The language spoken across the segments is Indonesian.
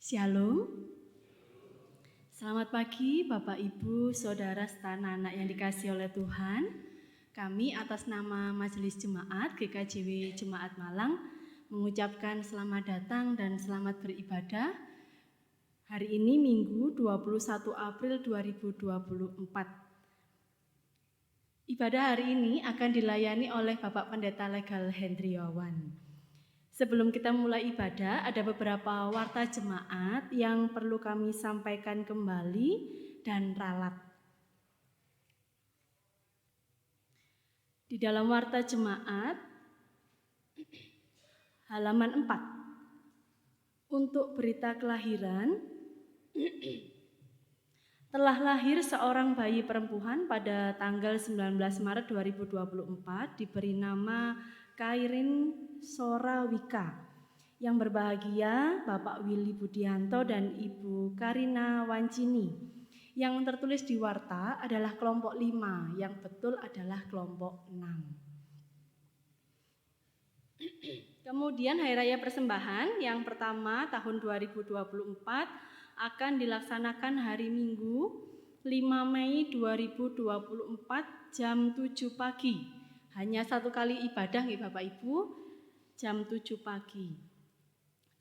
Shalom. Selamat pagi Bapak Ibu, Saudara serta anak-anak yang dikasihi oleh Tuhan. Kami atas nama Majelis Jemaat GKJW Jemaat Malang mengucapkan selamat datang dan selamat beribadah. Hari ini Minggu 21 April 2024. Ibadah hari ini akan dilayani oleh Bapak Pendeta Legal Hendriawan. Sebelum kita mulai ibadah, ada beberapa warta jemaat yang perlu kami sampaikan kembali dan ralat. Di dalam warta jemaat, halaman 4, untuk berita kelahiran, telah lahir seorang bayi perempuan pada tanggal 19 Maret 2024, diberi nama Kairin Sorawika. Yang berbahagia Bapak Willy Budianto dan Ibu Karina Wancini. Yang tertulis di warta adalah kelompok 5, yang betul adalah kelompok 6. Kemudian Hari Raya Persembahan yang pertama tahun 2024 akan dilaksanakan hari Minggu 5 Mei 2024 jam 7 pagi. Hanya satu kali ibadah nih Bapak Ibu, jam 7 pagi.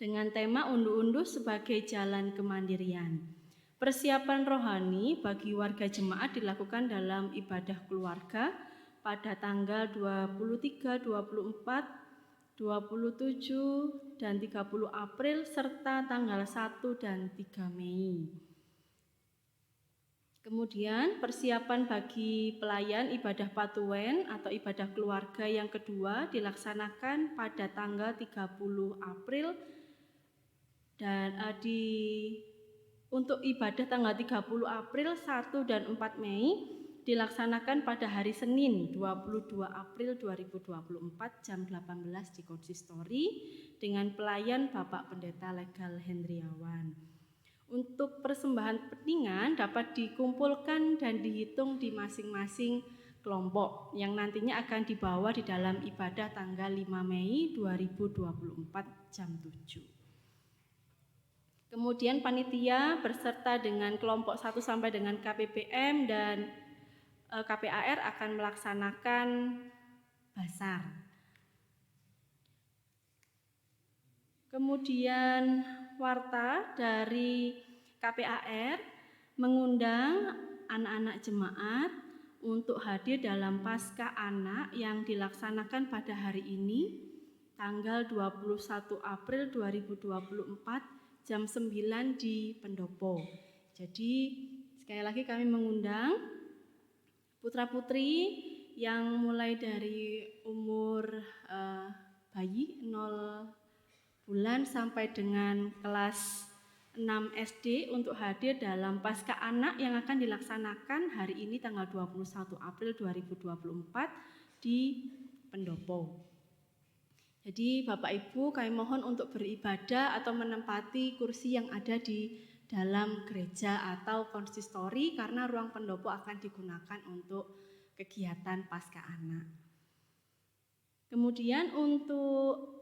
Dengan tema unduh-unduh sebagai jalan kemandirian. Persiapan rohani bagi warga jemaat dilakukan dalam ibadah keluarga pada tanggal 23, 24, 27, dan 30 April serta tanggal 1 dan 3 Mei. Kemudian persiapan bagi pelayan ibadah Patuwen atau ibadah keluarga yang kedua dilaksanakan pada tanggal 30 April dan untuk ibadah tanggal 30 April, 1 dan 4 Mei dilaksanakan pada hari Senin 22 April 2024 jam 18 di konsistori dengan pelayan Bapak Pendeta Legal Hendriawan. Untuk persembahan peningan dapat dikumpulkan dan dihitung di masing-masing kelompok yang nantinya akan dibawa di dalam ibadah tanggal 5 Mei 2024 jam 7. Kemudian panitia berserta dengan kelompok 1 sampai dengan KPPM dan KPAR akan melaksanakan basar. Kemudian warta dari KPAR mengundang anak-anak jemaat untuk hadir dalam Paskah Anak yang dilaksanakan pada hari ini tanggal 21 April 2024 jam 9 di Pendopo. Jadi sekali lagi kami mengundang putra-putri yang mulai dari umur bayi 0 bulan sampai dengan kelas 6 SD untuk hadir dalam Paskah Anak yang akan dilaksanakan hari ini tanggal 21 April 2024 di Pendopo. Jadi Bapak Ibu kami mohon untuk beribadah atau menempati kursi yang ada di dalam gereja atau konsistori karena ruang pendopo akan digunakan untuk kegiatan Paskah Anak. Kemudian untuk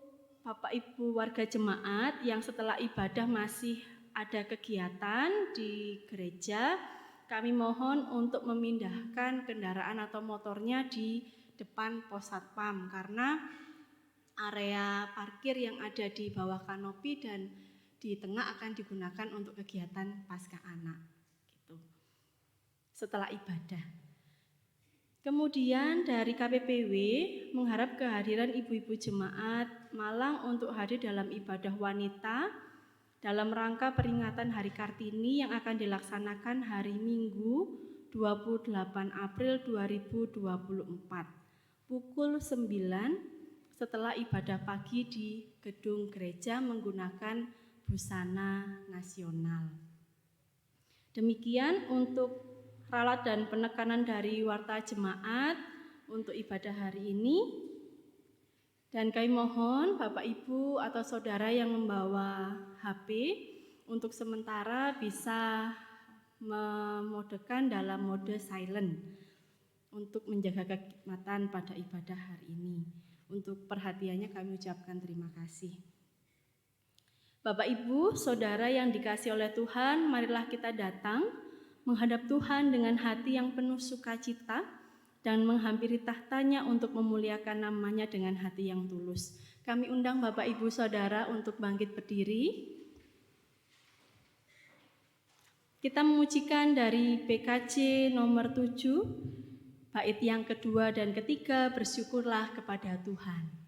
Bapak Ibu warga jemaat yang setelah ibadah masih ada kegiatan di gereja, kami mohon untuk memindahkan kendaraan atau motornya di depan pos satpam karena area parkir yang ada di bawah kanopi dan di tengah akan digunakan untuk kegiatan Paskah Anak gitu. Setelah ibadah. Kemudian dari KPPW mengharap kehadiran ibu-ibu jemaat Malang untuk hadir dalam ibadah wanita dalam rangka peringatan Hari Kartini yang akan dilaksanakan hari Minggu 28 April 2024 pukul 9 setelah ibadah pagi di gedung gereja menggunakan busana nasional. Demikian untuk ralat dan penekanan dari warta jemaat untuk ibadah hari ini. Dan kami mohon Bapak Ibu atau saudara yang membawa HP untuk sementara bisa memodekan dalam mode silent untuk menjaga kekhidmatan pada ibadah hari ini. Untuk perhatiannya kami ucapkan terima kasih. Bapak, Ibu, Saudara yang dikasihi oleh Tuhan, marilah kita datang menghadap Tuhan dengan hati yang penuh sukacita dan menghampiri tahtanya untuk memuliakan namanya dengan hati yang tulus. Kami undang Bapak, Ibu, Saudara untuk bangkit berdiri. Kita memujikan dari PKJ nomor 7, bait yang kedua dan ketiga, bersyukurlah kepada Tuhan.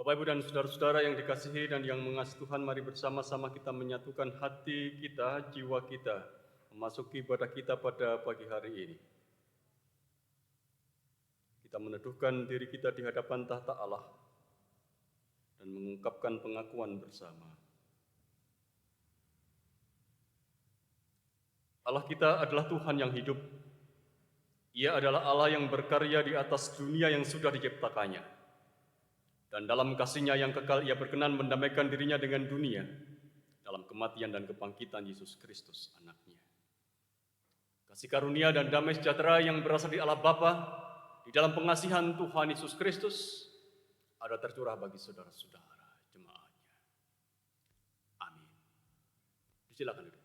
Bapak, Ibu, dan saudara-saudara yang dikasihi dan yang mengasihi Tuhan, mari bersama-sama kita menyatukan hati kita, jiwa kita, memasuki ibadah kita pada pagi hari ini. Kita meneduhkan diri kita di hadapan tahta Allah dan mengungkapkan pengakuan bersama. Allah kita adalah Tuhan yang hidup. Ia adalah Allah yang berkarya di atas dunia yang sudah diciptakannya. Dan dalam kasih-Nya yang kekal, Ia berkenan mendamaikan dirinya dengan dunia dalam kematian dan kebangkitan Yesus Kristus, Anak-Nya. Kasih karunia dan damai sejahtera yang berasal dari Allah Bapa, di dalam pengasihan Tuhan Yesus Kristus, ada tercurah bagi saudara-saudara jemaat-Nya. Amin. Silakan duduk.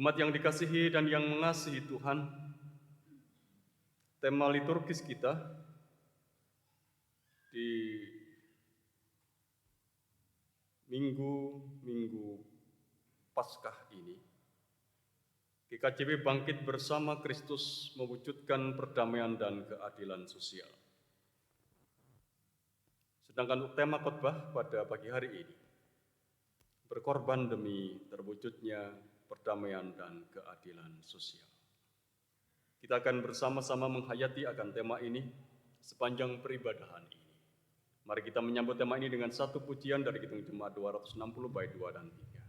Umat yang dikasihi dan yang mengasihi Tuhan, tema liturgis kita di Minggu Paskah ini, GKJP bangkit bersama Kristus mewujudkan perdamaian dan keadilan sosial. Sedangkan tema khotbah pada pagi hari ini, berkorban demi terwujudnya perdamaian dan keadilan sosial. Kita akan bersama-sama menghayati akan tema ini sepanjang peribadahan ini. Mari kita menyambut tema ini dengan satu pujian dari Kidung Jemaat 260 bait 2 dan 3.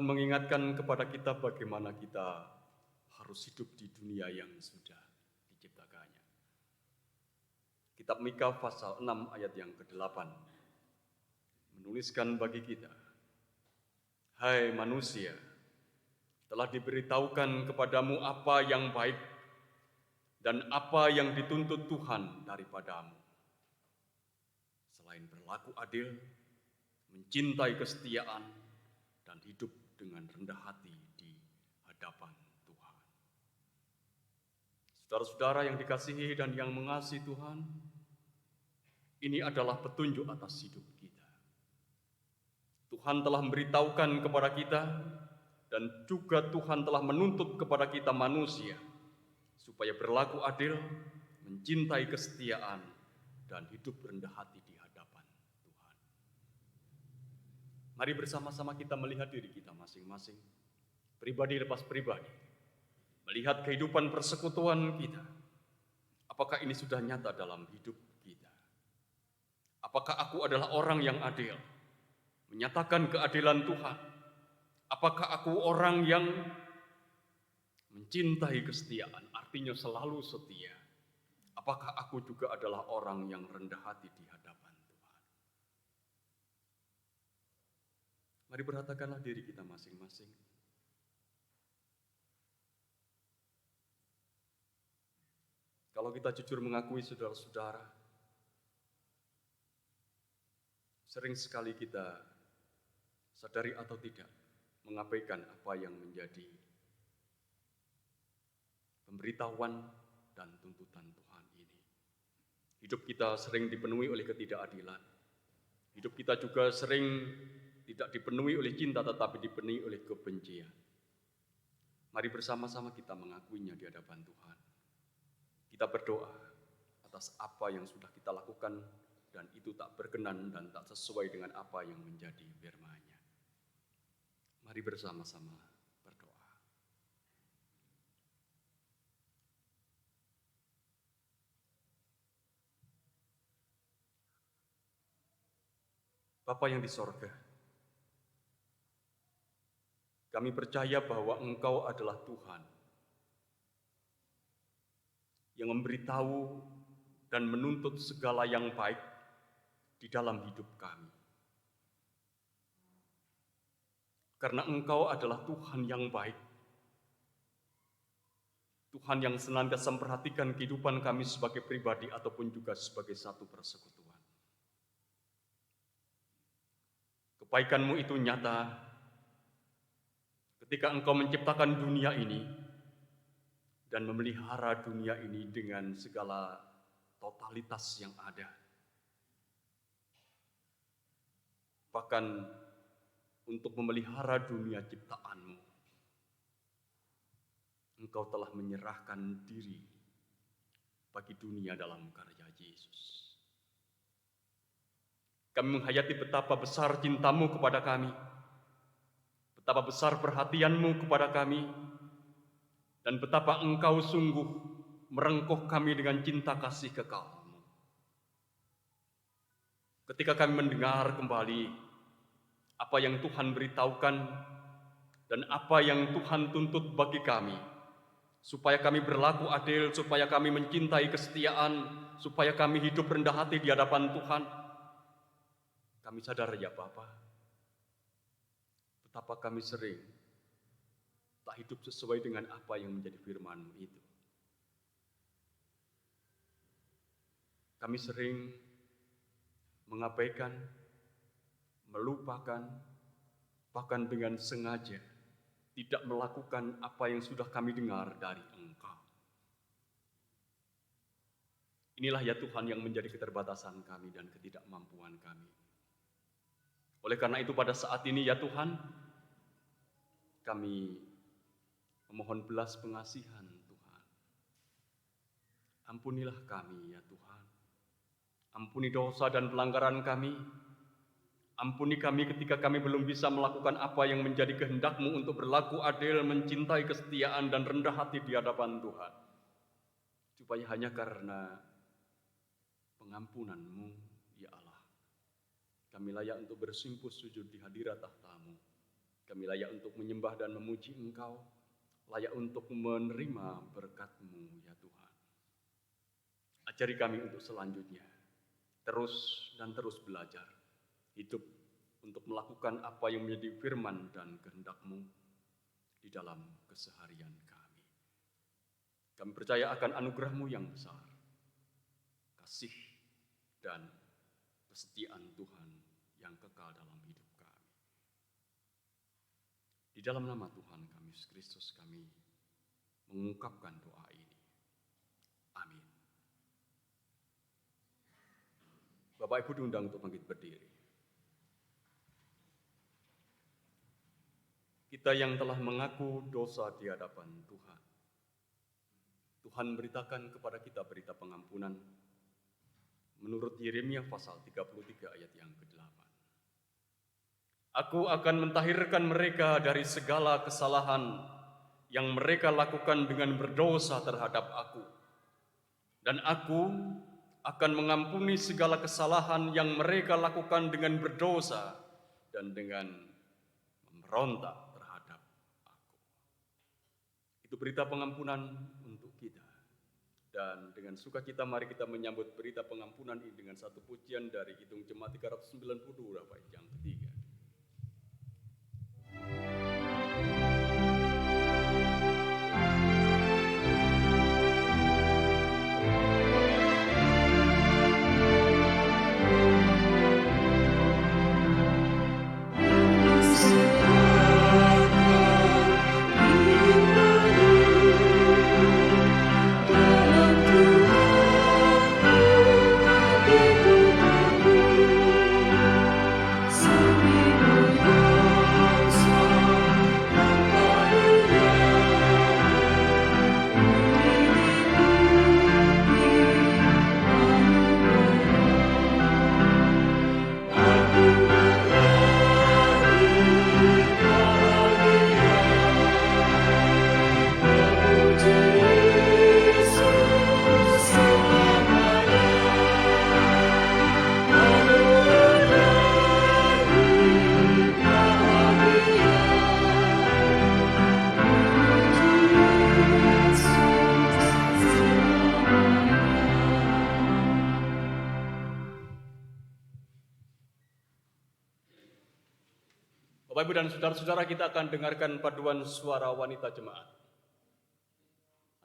mengingatkan kepada kita bagaimana kita harus hidup di dunia yang sudah diciptakannya. Kitab Mika pasal 6 ayat yang ke-8 menuliskan bagi kita, "Hai manusia, telah diberitahukan kepadamu apa yang baik dan apa yang dituntut Tuhan daripadamu. Selain berlaku adil, mencintai kesetiaan, dan hidup dengan rendah hati di hadapan Tuhan." Saudara-saudara yang dikasihi dan yang mengasihi Tuhan, ini adalah petunjuk atas hidup kita. Tuhan telah memberitahukan kepada kita dan juga Tuhan telah menuntut kepada kita manusia supaya berlaku adil, mencintai kesetiaan, dan hidup rendah hati di hadapan Tuhan. Mari bersama-sama kita melihat diri kita masing-masing, pribadi lepas pribadi, melihat kehidupan persekutuan kita. Apakah ini sudah nyata dalam hidup kita? Apakah aku adalah orang yang adil, menyatakan keadilan Tuhan? Apakah aku orang yang mencintai kesetiaan, artinya selalu setia? Apakah aku juga adalah orang yang rendah hati di hadapan Tuhan? Mari perhatikanlah diri kita masing-masing. Kalau kita jujur mengakui saudara-saudara, sering sekali kita sadari atau tidak mengabaikan apa yang menjadi pemberitahuan dan tuntutan Tuhan ini. Hidup kita sering dipenuhi oleh ketidakadilan. Hidup kita juga sering tidak dipenuhi oleh cinta tetapi dipenuhi oleh kebencian. Mari bersama-sama kita mengakuinya di hadapan Tuhan. Kita berdoa atas apa yang sudah kita lakukan dan itu tak berkenan dan tak sesuai dengan apa yang menjadi firman-Nya. Mari bersama-sama berdoa. Bapa yang di sorga, kami percaya bahwa Engkau adalah Tuhan yang memberitahu dan menuntut segala yang baik di dalam hidup kami. Karena Engkau adalah Tuhan yang baik, Tuhan yang senantiasa memperhatikan kehidupan kami sebagai pribadi ataupun juga sebagai satu persekutuan. Kebaikan-Mu itu nyata ketika Engkau menciptakan dunia ini dan memelihara dunia ini dengan segala totalitas yang ada. Bahkan untuk memelihara dunia ciptaan-Mu, Engkau telah menyerahkan diri bagi dunia dalam karya Yesus. Kami menghayati betapa besar cinta-Mu kepada kami, betapa besar perhatian-Mu kepada kami, dan betapa Engkau sungguh merengkuh kami dengan cinta kasih kekal-Mu. Ketika kami mendengar kembali apa yang Tuhan beritahukan dan apa yang Tuhan tuntut bagi kami, supaya kami berlaku adil, supaya kami mencintai kesetiaan, supaya kami hidup rendah hati di hadapan Tuhan. Kami sadar ya Bapa, betapa kami sering tak hidup sesuai dengan apa yang menjadi firman-Mu itu. Kami sering mengabaikan, melupakan, bahkan dengan sengaja tidak melakukan apa yang sudah kami dengar dari Engkau. Inilah ya Tuhan yang menjadi keterbatasan kami dan ketidakmampuan kami. Oleh karena itu pada saat ini ya Tuhan, kami memohon belas pengasihan Tuhan. Ampunilah kami ya Tuhan. Ampuni dosa dan pelanggaran kami. Ampuni kami ketika kami belum bisa melakukan apa yang menjadi kehendak-Mu untuk berlaku adil, mencintai kesetiaan dan rendah hati di hadapan Tuhan. Supaya hanya karena pengampunan-Mu, ya Allah, kami layak untuk bersimpuh sujud di hadirat tahta-Mu. Kami layak untuk menyembah dan memuji Engkau, layak untuk menerima berkat-Mu ya Tuhan. Ajari kami untuk selanjutnya, terus dan terus belajar, hidup untuk melakukan apa yang menjadi firman dan kehendak-Mu di dalam keseharian kami. Kami percaya akan anugerah-Mu yang besar, kasih dan kesetiaan Tuhan yang kekal dalam hidup kami. Di dalam nama Tuhan kami, Yesus Kristus, kami mengungkapkan doa ini. Amin. Bapak Ibu diundang untuk bangkit berdiri. Kita yang telah mengaku dosa di hadapan Tuhan. Tuhan beritakan kepada kita berita pengampunan menurut Yeremia pasal 33 ayat yang ke-8. Aku akan mentahirkan mereka dari segala kesalahan yang mereka lakukan dengan berdosa terhadap aku. Dan aku akan mengampuni segala kesalahan yang mereka lakukan dengan berdosa dan dengan memberontak terhadap aku. Itu berita pengampunan untuk kita. Dan dengan sukacita mari kita menyambut berita pengampunan ini dengan satu pujian dari Kidung Jemaat 392 bait yang ketiga. Bapak, Ibu, dan saudara-saudara, kita akan dengarkan paduan suara wanita jemaat.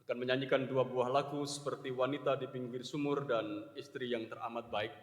Akan menyanyikan dua buah lagu seperti Wanita di Pinggir Sumur dan Istri yang Teramat Baik.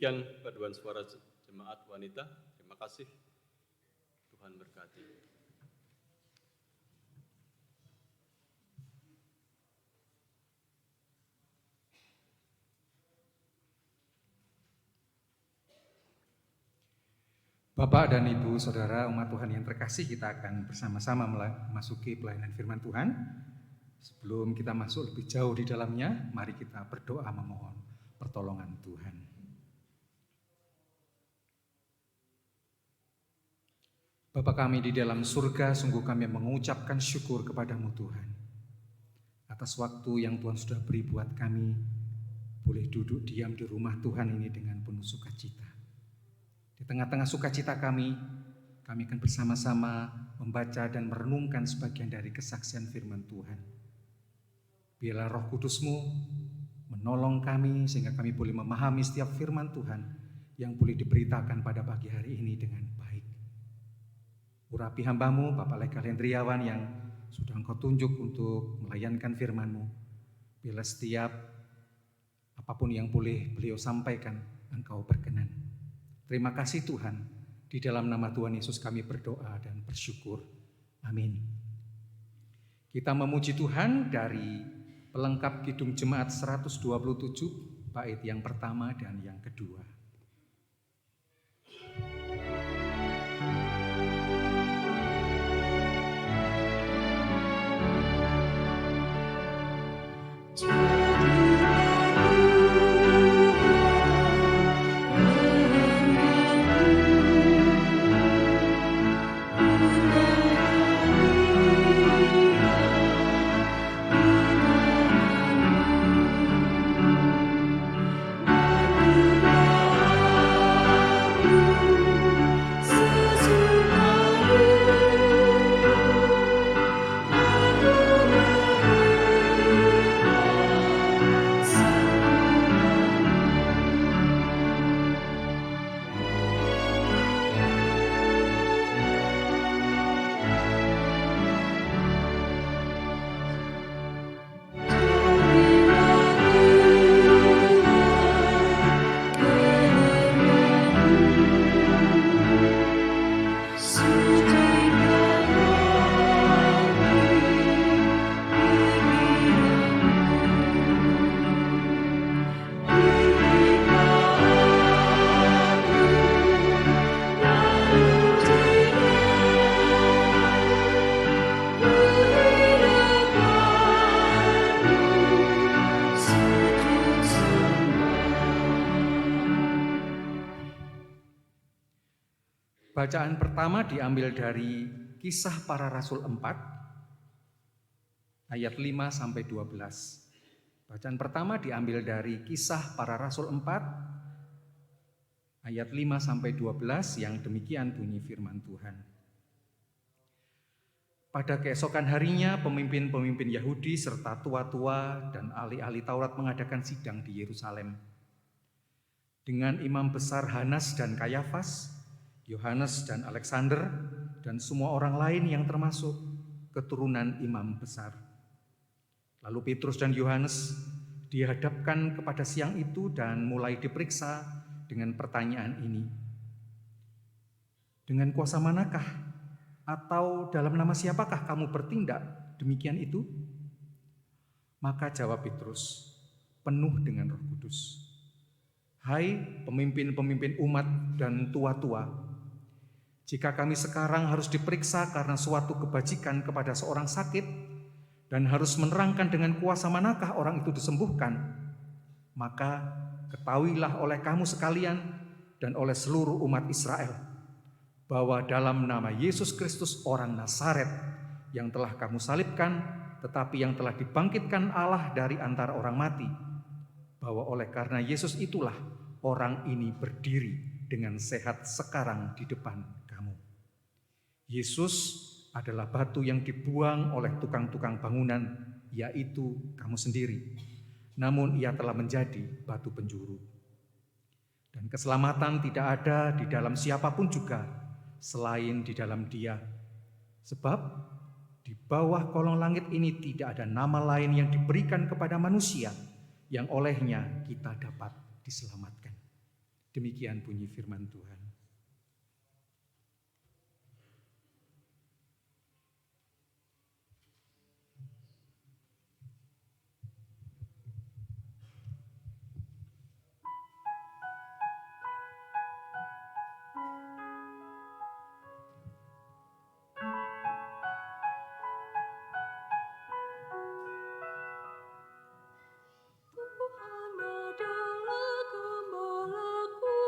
Demikian paduan suara jemaat wanita. Terima kasih. Tuhan berkati. Bapak dan Ibu, Saudara, umat Tuhan yang terkasih, kita akan bersama-sama memasuki pelayanan firman Tuhan. Sebelum kita masuk lebih jauh di dalamnya, mari kita berdoa memohon pertolongan Tuhan. Bapa kami di dalam surga, sungguh kami mengucapkan syukur kepadamu Tuhan. Atas waktu yang Tuhan sudah beri buat kami, boleh duduk diam di rumah Tuhan ini dengan penuh sukacita. Di tengah-tengah sukacita kami akan bersama-sama membaca dan merenungkan sebagian dari kesaksian firman Tuhan. Biarlah Roh Kudus-Mu menolong kami sehingga kami boleh memahami setiap firman Tuhan yang boleh diberitakan pada pagi hari ini dengan baik. Urapi hamba-Mu, Bapak Lekal Hendriawan yang sudah Engkau tunjuk untuk melayankan firman-Mu. Biarlah setiap apapun yang boleh beliau sampaikan, Engkau berkenan. Terima kasih Tuhan, di dalam nama Tuhan Yesus kami berdoa dan bersyukur. Amin. Kita memuji Tuhan dari pelengkap Kidung Jemaat 127, bait yang pertama dan yang kedua. Bacaan pertama diambil dari Kisah Para Rasul 4 ayat 5 sampai 12. Bacaan pertama diambil dari Kisah Para Rasul 4 ayat 5 sampai 12 yang demikian bunyi firman Tuhan. Pada keesokan harinya pemimpin-pemimpin Yahudi serta tua-tua dan ahli-ahli Taurat mengadakan sidang di Yerusalem. Dengan imam besar Hanas dan Kayafas, Yohanes dan Alexander, dan semua orang lain yang termasuk keturunan imam besar. Lalu Petrus dan Yohanes dihadapkan kepada siang itu dan mulai diperiksa dengan pertanyaan ini. Dengan kuasa manakah atau dalam nama siapakah kamu bertindak demikian itu? Maka jawab Petrus, penuh dengan Roh Kudus. Hai pemimpin-pemimpin umat dan tua-tua, jika kami sekarang harus diperiksa karena suatu kebajikan kepada seorang sakit dan harus menerangkan dengan kuasa manakah orang itu disembuhkan, maka ketahuilah oleh kamu sekalian dan oleh seluruh umat Israel bahwa dalam nama Yesus Kristus orang Nazaret yang telah kamu salibkan tetapi yang telah dibangkitkan Allah dari antara orang mati, bahwa oleh karena Yesus itulah orang ini berdiri dengan sehat sekarang di depan kamu. Yesus adalah batu yang dibuang oleh tukang-tukang bangunan, yaitu kamu sendiri. Namun ia telah menjadi batu penjuru. Dan keselamatan tidak ada di dalam siapapun juga selain di dalam Dia. Sebab di bawah kolong langit ini tidak ada nama lain yang diberikan kepada manusia yang olehnya kita dapat diselamatkan. Demikian bunyi firman Tuhan. Tuhan adalah gembalaku,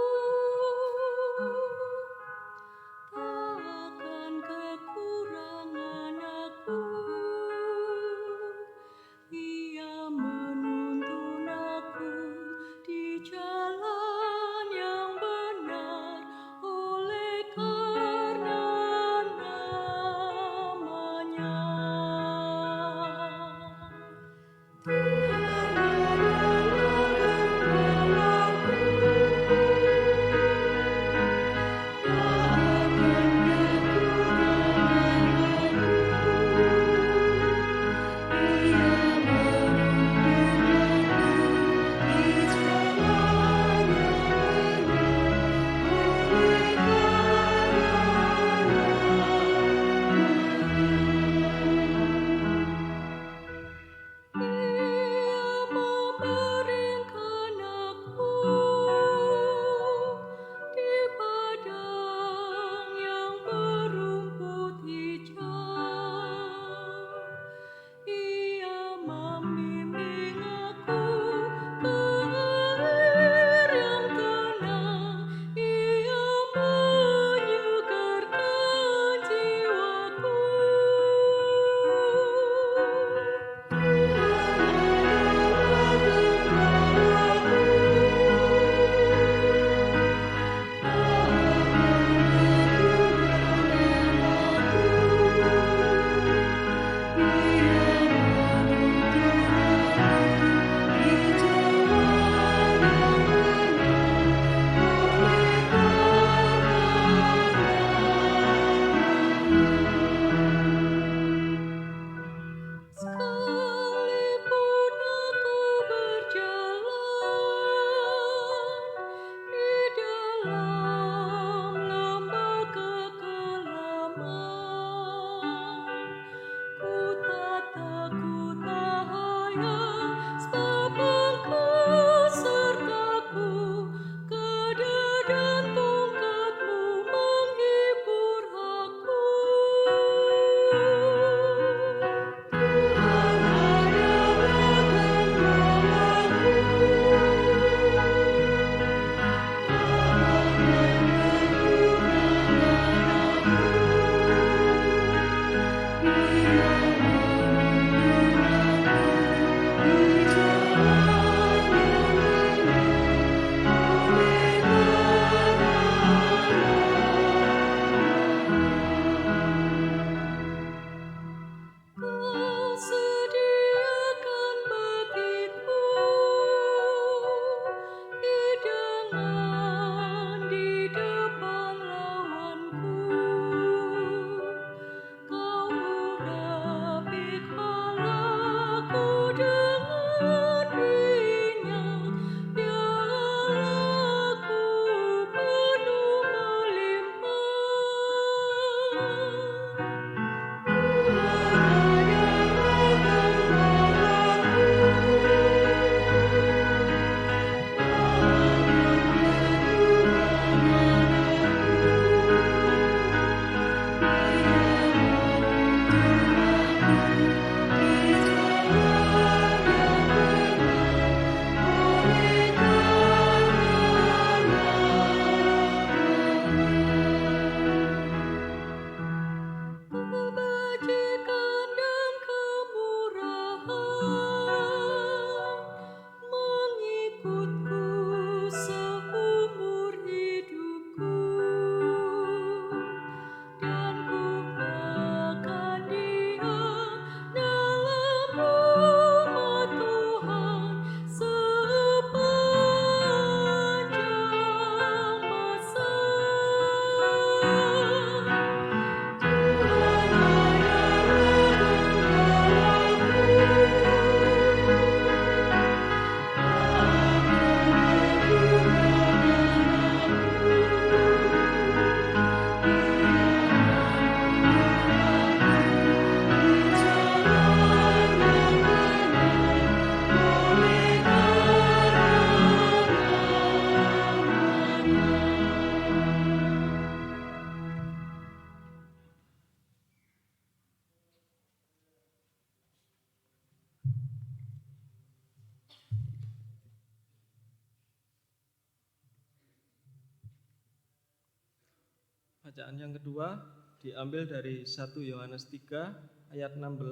Bacaan yang kedua diambil dari 1 Yohanes 3 ayat 16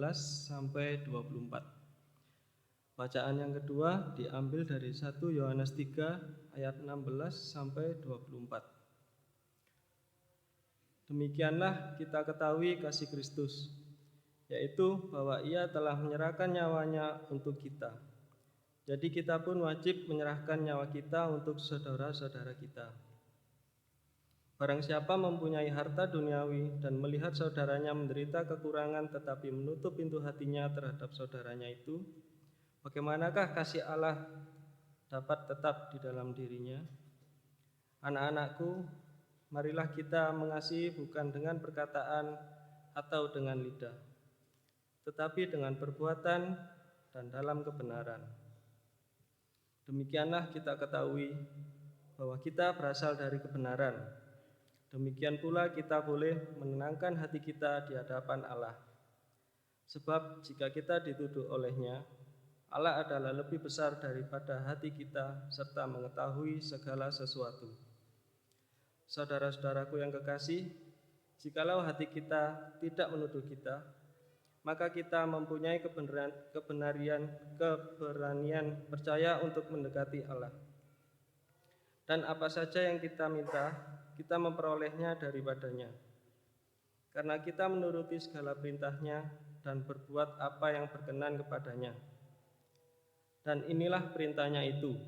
sampai 24. Bacaan yang kedua diambil dari 1 Yohanes 3 ayat 16 sampai 24. Demikianlah kita ketahui kasih Kristus, yaitu bahwa Ia telah menyerahkan nyawanya untuk kita. Jadi kita pun wajib menyerahkan nyawa kita untuk saudara-saudara kita. Barang siapa mempunyai harta duniawi dan melihat saudaranya menderita kekurangan tetapi menutup pintu hatinya terhadap saudaranya itu, bagaimanakah kasih Allah dapat tetap di dalam dirinya? Anak-anakku, marilah kita mengasihi bukan dengan perkataan atau dengan lidah, tetapi dengan perbuatan dan dalam kebenaran. Demikianlah kita ketahui bahwa kita berasal dari kebenaran. Demikian pula kita boleh menenangkan hati kita di hadapan Allah. Sebab jika kita dituduh olehnya, Allah adalah lebih besar daripada hati kita serta mengetahui segala sesuatu. Saudara-saudaraku yang kekasih, jikalau hati kita tidak menuduh kita, maka kita mempunyai keberanian percaya untuk mendekati Allah. Dan apa saja yang kita minta, kita memperolehnya daripadanya. Karena kita menuruti segala perintahnya dan berbuat apa yang berkenan kepadanya. Dan inilah perintahnya itu,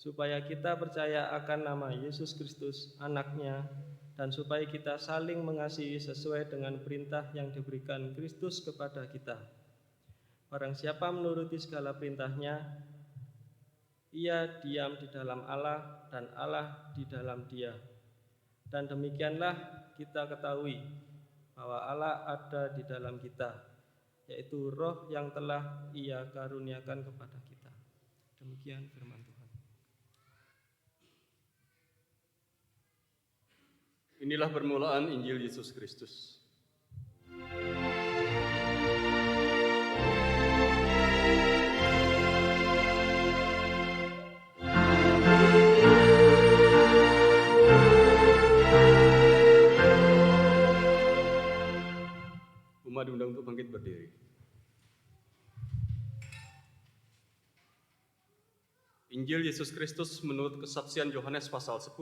supaya kita percaya akan nama Yesus Kristus, Anaknya, dan supaya kita saling mengasihi sesuai dengan perintah yang diberikan Kristus kepada kita. Barang siapa menuruti segala perintahnya, ia diam di dalam Allah dan Allah di dalam dia. Dan demikianlah kita ketahui bahwa Allah ada di dalam kita, yaitu Roh yang telah Ia karuniakan kepada kita. Demikian firman Tuhan. Inilah permulaan Injil Yesus Kristus. Umat diundang untuk bangkit berdiri. Injil Yesus Kristus menurut kesaksian Yohanes pasal 10,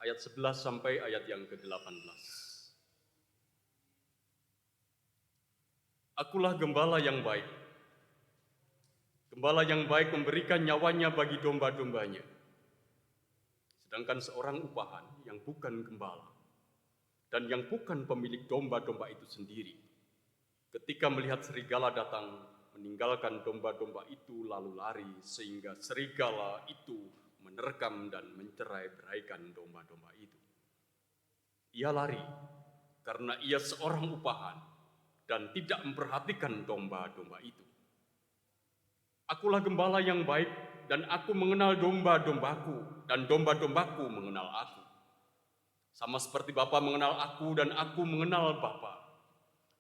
ayat 11 sampai ayat yang ke-18. Akulah gembala yang baik. Gembala yang baik memberikan nyawanya bagi domba-dombanya. Sedangkan seorang upahan yang bukan gembala dan yang bukan pemilik domba-domba itu sendiri, ketika melihat serigala datang, meninggalkan domba-domba itu lalu lari, sehingga serigala itu menerkam dan mencerai-beraikan domba-domba itu. Ia lari karena ia seorang upahan dan tidak memperhatikan domba-domba itu. Akulah gembala yang baik, dan aku mengenal domba-dombaku, dan domba-dombaku mengenal aku. Sama seperti Bapa mengenal aku dan aku mengenal Bapa,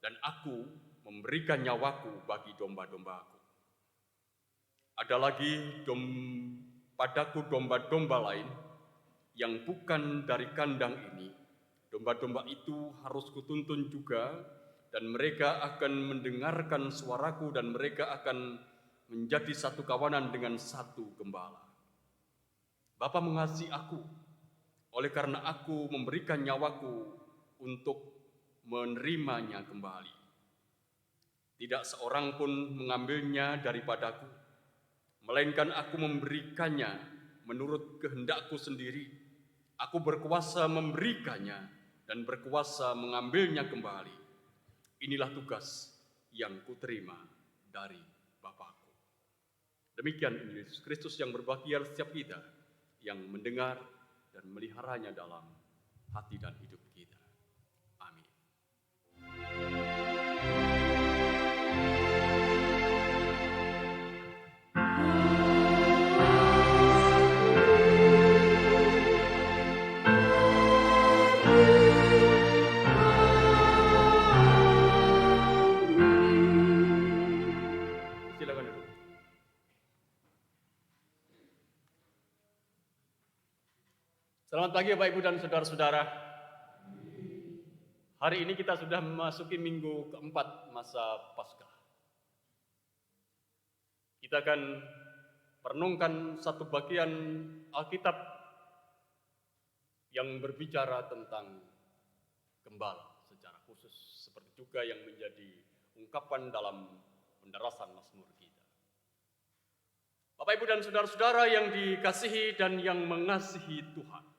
dan aku memberikan nyawaku bagi domba-dombaku. Ada lagi padaku domba-domba lain yang bukan dari kandang ini. Domba-domba itu harus kutuntun juga, dan mereka akan mendengarkan suaraku, dan mereka akan menjadi satu kawanan dengan satu gembala. Bapa mengasihi aku, oleh karena aku memberikan nyawaku untuk menerimanya kembali. Tidak seorang pun mengambilnya daripadaku, melainkan aku memberikannya menurut kehendakku sendiri. Aku berkuasa memberikannya dan berkuasa mengambilnya kembali. Inilah tugas yang kuterima dari Bapa-Ku. Demikian Injil Yesus Kristus yang berbahagia setiap kita yang mendengar dan meliharanya dalam hati dan hidup kita. Amin. Silakan duduk. Selamat pagi Bapak Ibu dan saudara-saudara. Hari ini kita sudah memasuki minggu keempat masa Paskah. Kita akan merenungkan satu bagian Alkitab yang berbicara tentang gembala secara khusus, seperti juga yang menjadi ungkapan dalam pendarasan Mazmur kita. Bapak, Ibu, dan saudara-saudara yang dikasihi dan yang mengasihi Tuhan,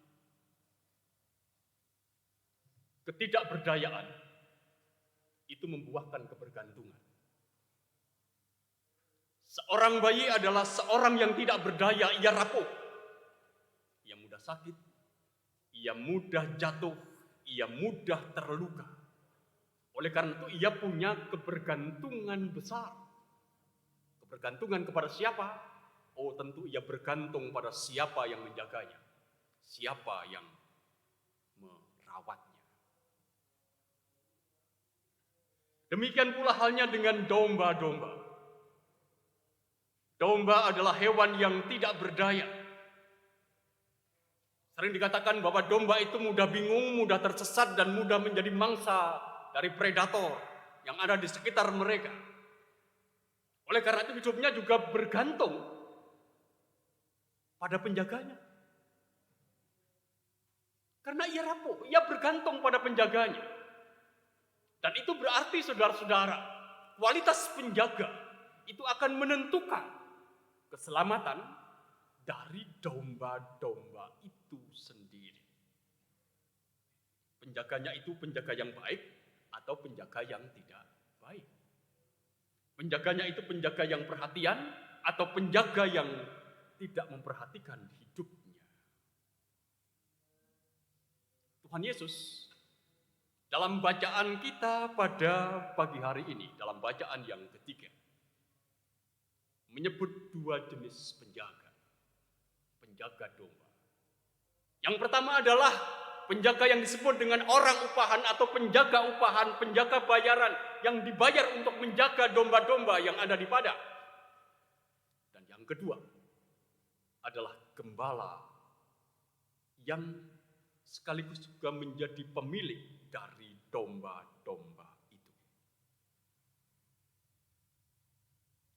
ketidakberdayaan itu membuahkan kebergantungan. Seorang bayi adalah seorang yang tidak berdaya, ia rapuh, ia mudah sakit, ia mudah jatuh, ia mudah terluka. Oleh karena itu ia punya kebergantungan besar. Kebergantungan kepada siapa? Oh, tentu ia bergantung pada siapa yang menjaganya, siapa yang merawatnya. Demikian pula halnya dengan domba-domba. Domba adalah hewan yang tidak berdaya. Sering dikatakan bahwa domba itu mudah bingung, mudah tersesat, dan mudah menjadi mangsa dari predator yang ada di sekitar mereka. Oleh karena itu hidupnya juga bergantung pada penjaganya. Karena ia rapuh, ia bergantung pada penjaganya. Dan itu berarti, saudara-saudara, kualitas penjaga itu akan menentukan keselamatan dari domba-domba itu sendiri. Penjaganya itu penjaga yang baik atau penjaga yang tidak baik. Penjaganya itu penjaga yang perhatian atau penjaga yang tidak memperhatikan hidupnya. Tuhan Yesus dalam bacaan kita pada pagi hari ini, dalam bacaan yang ketiga, menyebut dua jenis penjaga domba. Yang pertama adalah penjaga yang disebut dengan orang upahan atau penjaga upahan, penjaga bayaran yang dibayar untuk menjaga domba-domba yang ada di padang. Dan yang kedua adalah gembala yang sekaligus juga menjadi pemilik dari domba-domba itu.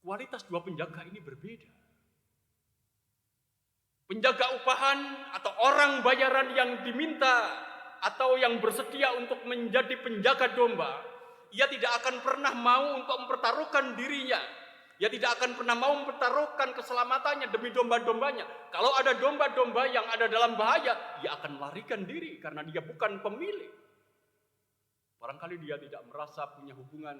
Kualitas dua penjaga ini berbeda. Penjaga upahan atau orang bayaran yang diminta atau yang bersedia untuk menjadi penjaga domba, ia tidak akan pernah mau untuk mempertaruhkan dirinya. Ia tidak akan pernah mau mempertaruhkan keselamatannya demi domba-dombanya. Kalau ada domba-domba yang ada dalam bahaya, ia akan melarikan diri karena dia bukan pemilik. Barangkali dia tidak merasa punya hubungan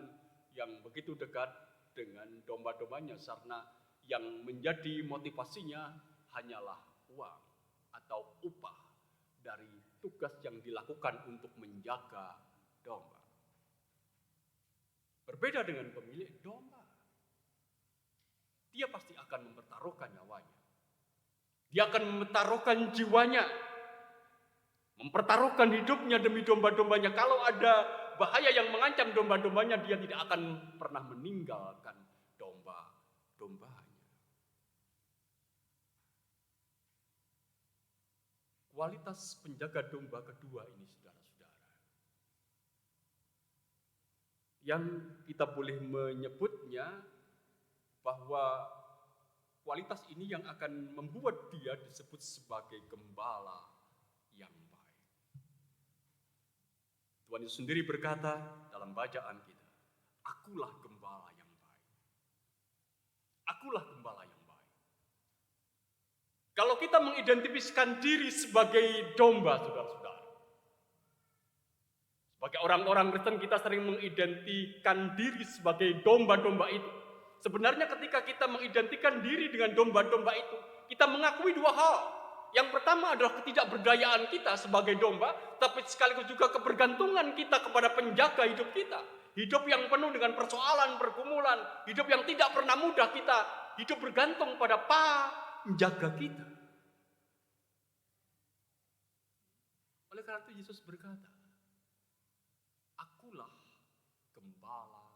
yang begitu dekat dengan domba-dombanya karena yang menjadi motivasinya hanyalah uang atau upah dari tugas yang dilakukan untuk menjaga domba. Berbeda dengan pemilik domba. Dia pasti akan mempertaruhkan nyawanya. Dia akan mempertaruhkan jiwanya. Mempertaruhkan hidupnya demi domba-dombanya. Kalau ada bahaya yang mengancam domba-dombanya, dia tidak akan pernah meninggalkan domba-dombanya. Kualitas penjaga domba kedua ini, saudara-saudara, yang kita boleh menyebutnya bahwa kualitas ini yang akan membuat dia disebut sebagai gembala yang baik. Tuhan Yesus sendiri berkata dalam bacaan kita, "Akulah gembala yang baik. Akulah gembala yang baik." Kalau kita mengidentifikasikan diri sebagai domba, saudara-saudara, sebagai orang-orang Kristen kita sering mengidentikan diri sebagai domba-domba itu. Sebenarnya ketika kita mengidentikan diri dengan domba-domba itu, kita mengakui dua hal. Yang pertama adalah ketidakberdayaan kita sebagai domba, tapi sekaligus juga kebergantungan kita kepada penjaga hidup kita. Hidup yang penuh dengan persoalan, pergumulan, hidup yang tidak pernah mudah kita, hidup bergantung pada penjaga kita. Oleh karena itu Yesus berkata, "Akulah gembala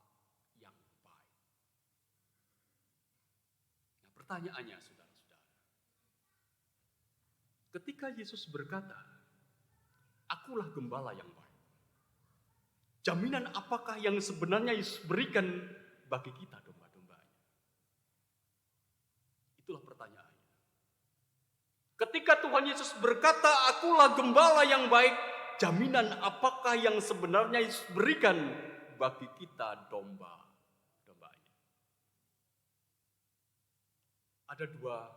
yang baik." Nah, pertanyaannya, saudara-saudara, ketika Yesus berkata, "Akulah gembala yang baik," Jaminan apakah yang sebenarnya Yesus berikan bagi kita domba-dombanya? Itulah pertanyaannya. Ketika Tuhan Yesus berkata, "Akulah gembala yang baik," jaminan apakah yang sebenarnya Yesus berikan bagi kita domba-dombanya? Ada dua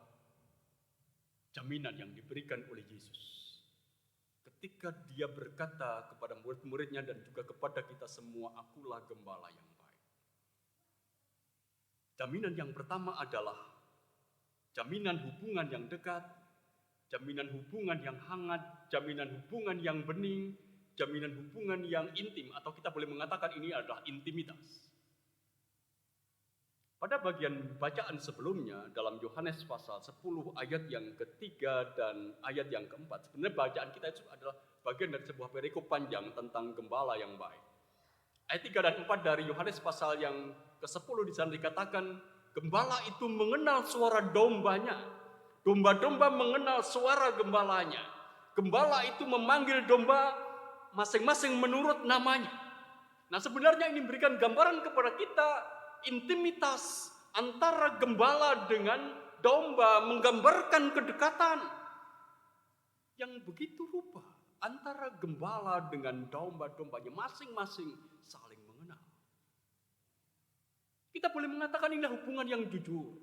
jaminan yang diberikan oleh Yesus ketika dia berkata kepada murid-muridnya dan juga kepada kita semua, "Akulah gembala yang baik." Jaminan yang pertama adalah jaminan hubungan yang dekat, jaminan hubungan yang hangat, jaminan hubungan yang bening, jaminan hubungan yang intim, atau kita boleh mengatakan ini adalah intimitas. Pada bagian bacaan sebelumnya dalam Yohanes pasal 10 ayat yang ketiga dan ayat yang keempat, sebenarnya bacaan kita itu adalah bagian dari sebuah perikop panjang tentang gembala yang baik. Ayat 3 dan 4 dari Yohanes pasal yang ke-10 di sana dikatakan, gembala itu mengenal suara dombanya, domba-domba mengenal suara gembalanya. Gembala itu memanggil domba masing-masing menurut namanya. Nah, sebenarnya ini memberikan gambaran kepada kita intimitas antara gembala dengan domba, menggambarkan kedekatan yang begitu rupa antara gembala dengan domba-dombanya, masing-masing saling mengenal. Kita boleh mengatakan inilah hubungan yang jujur,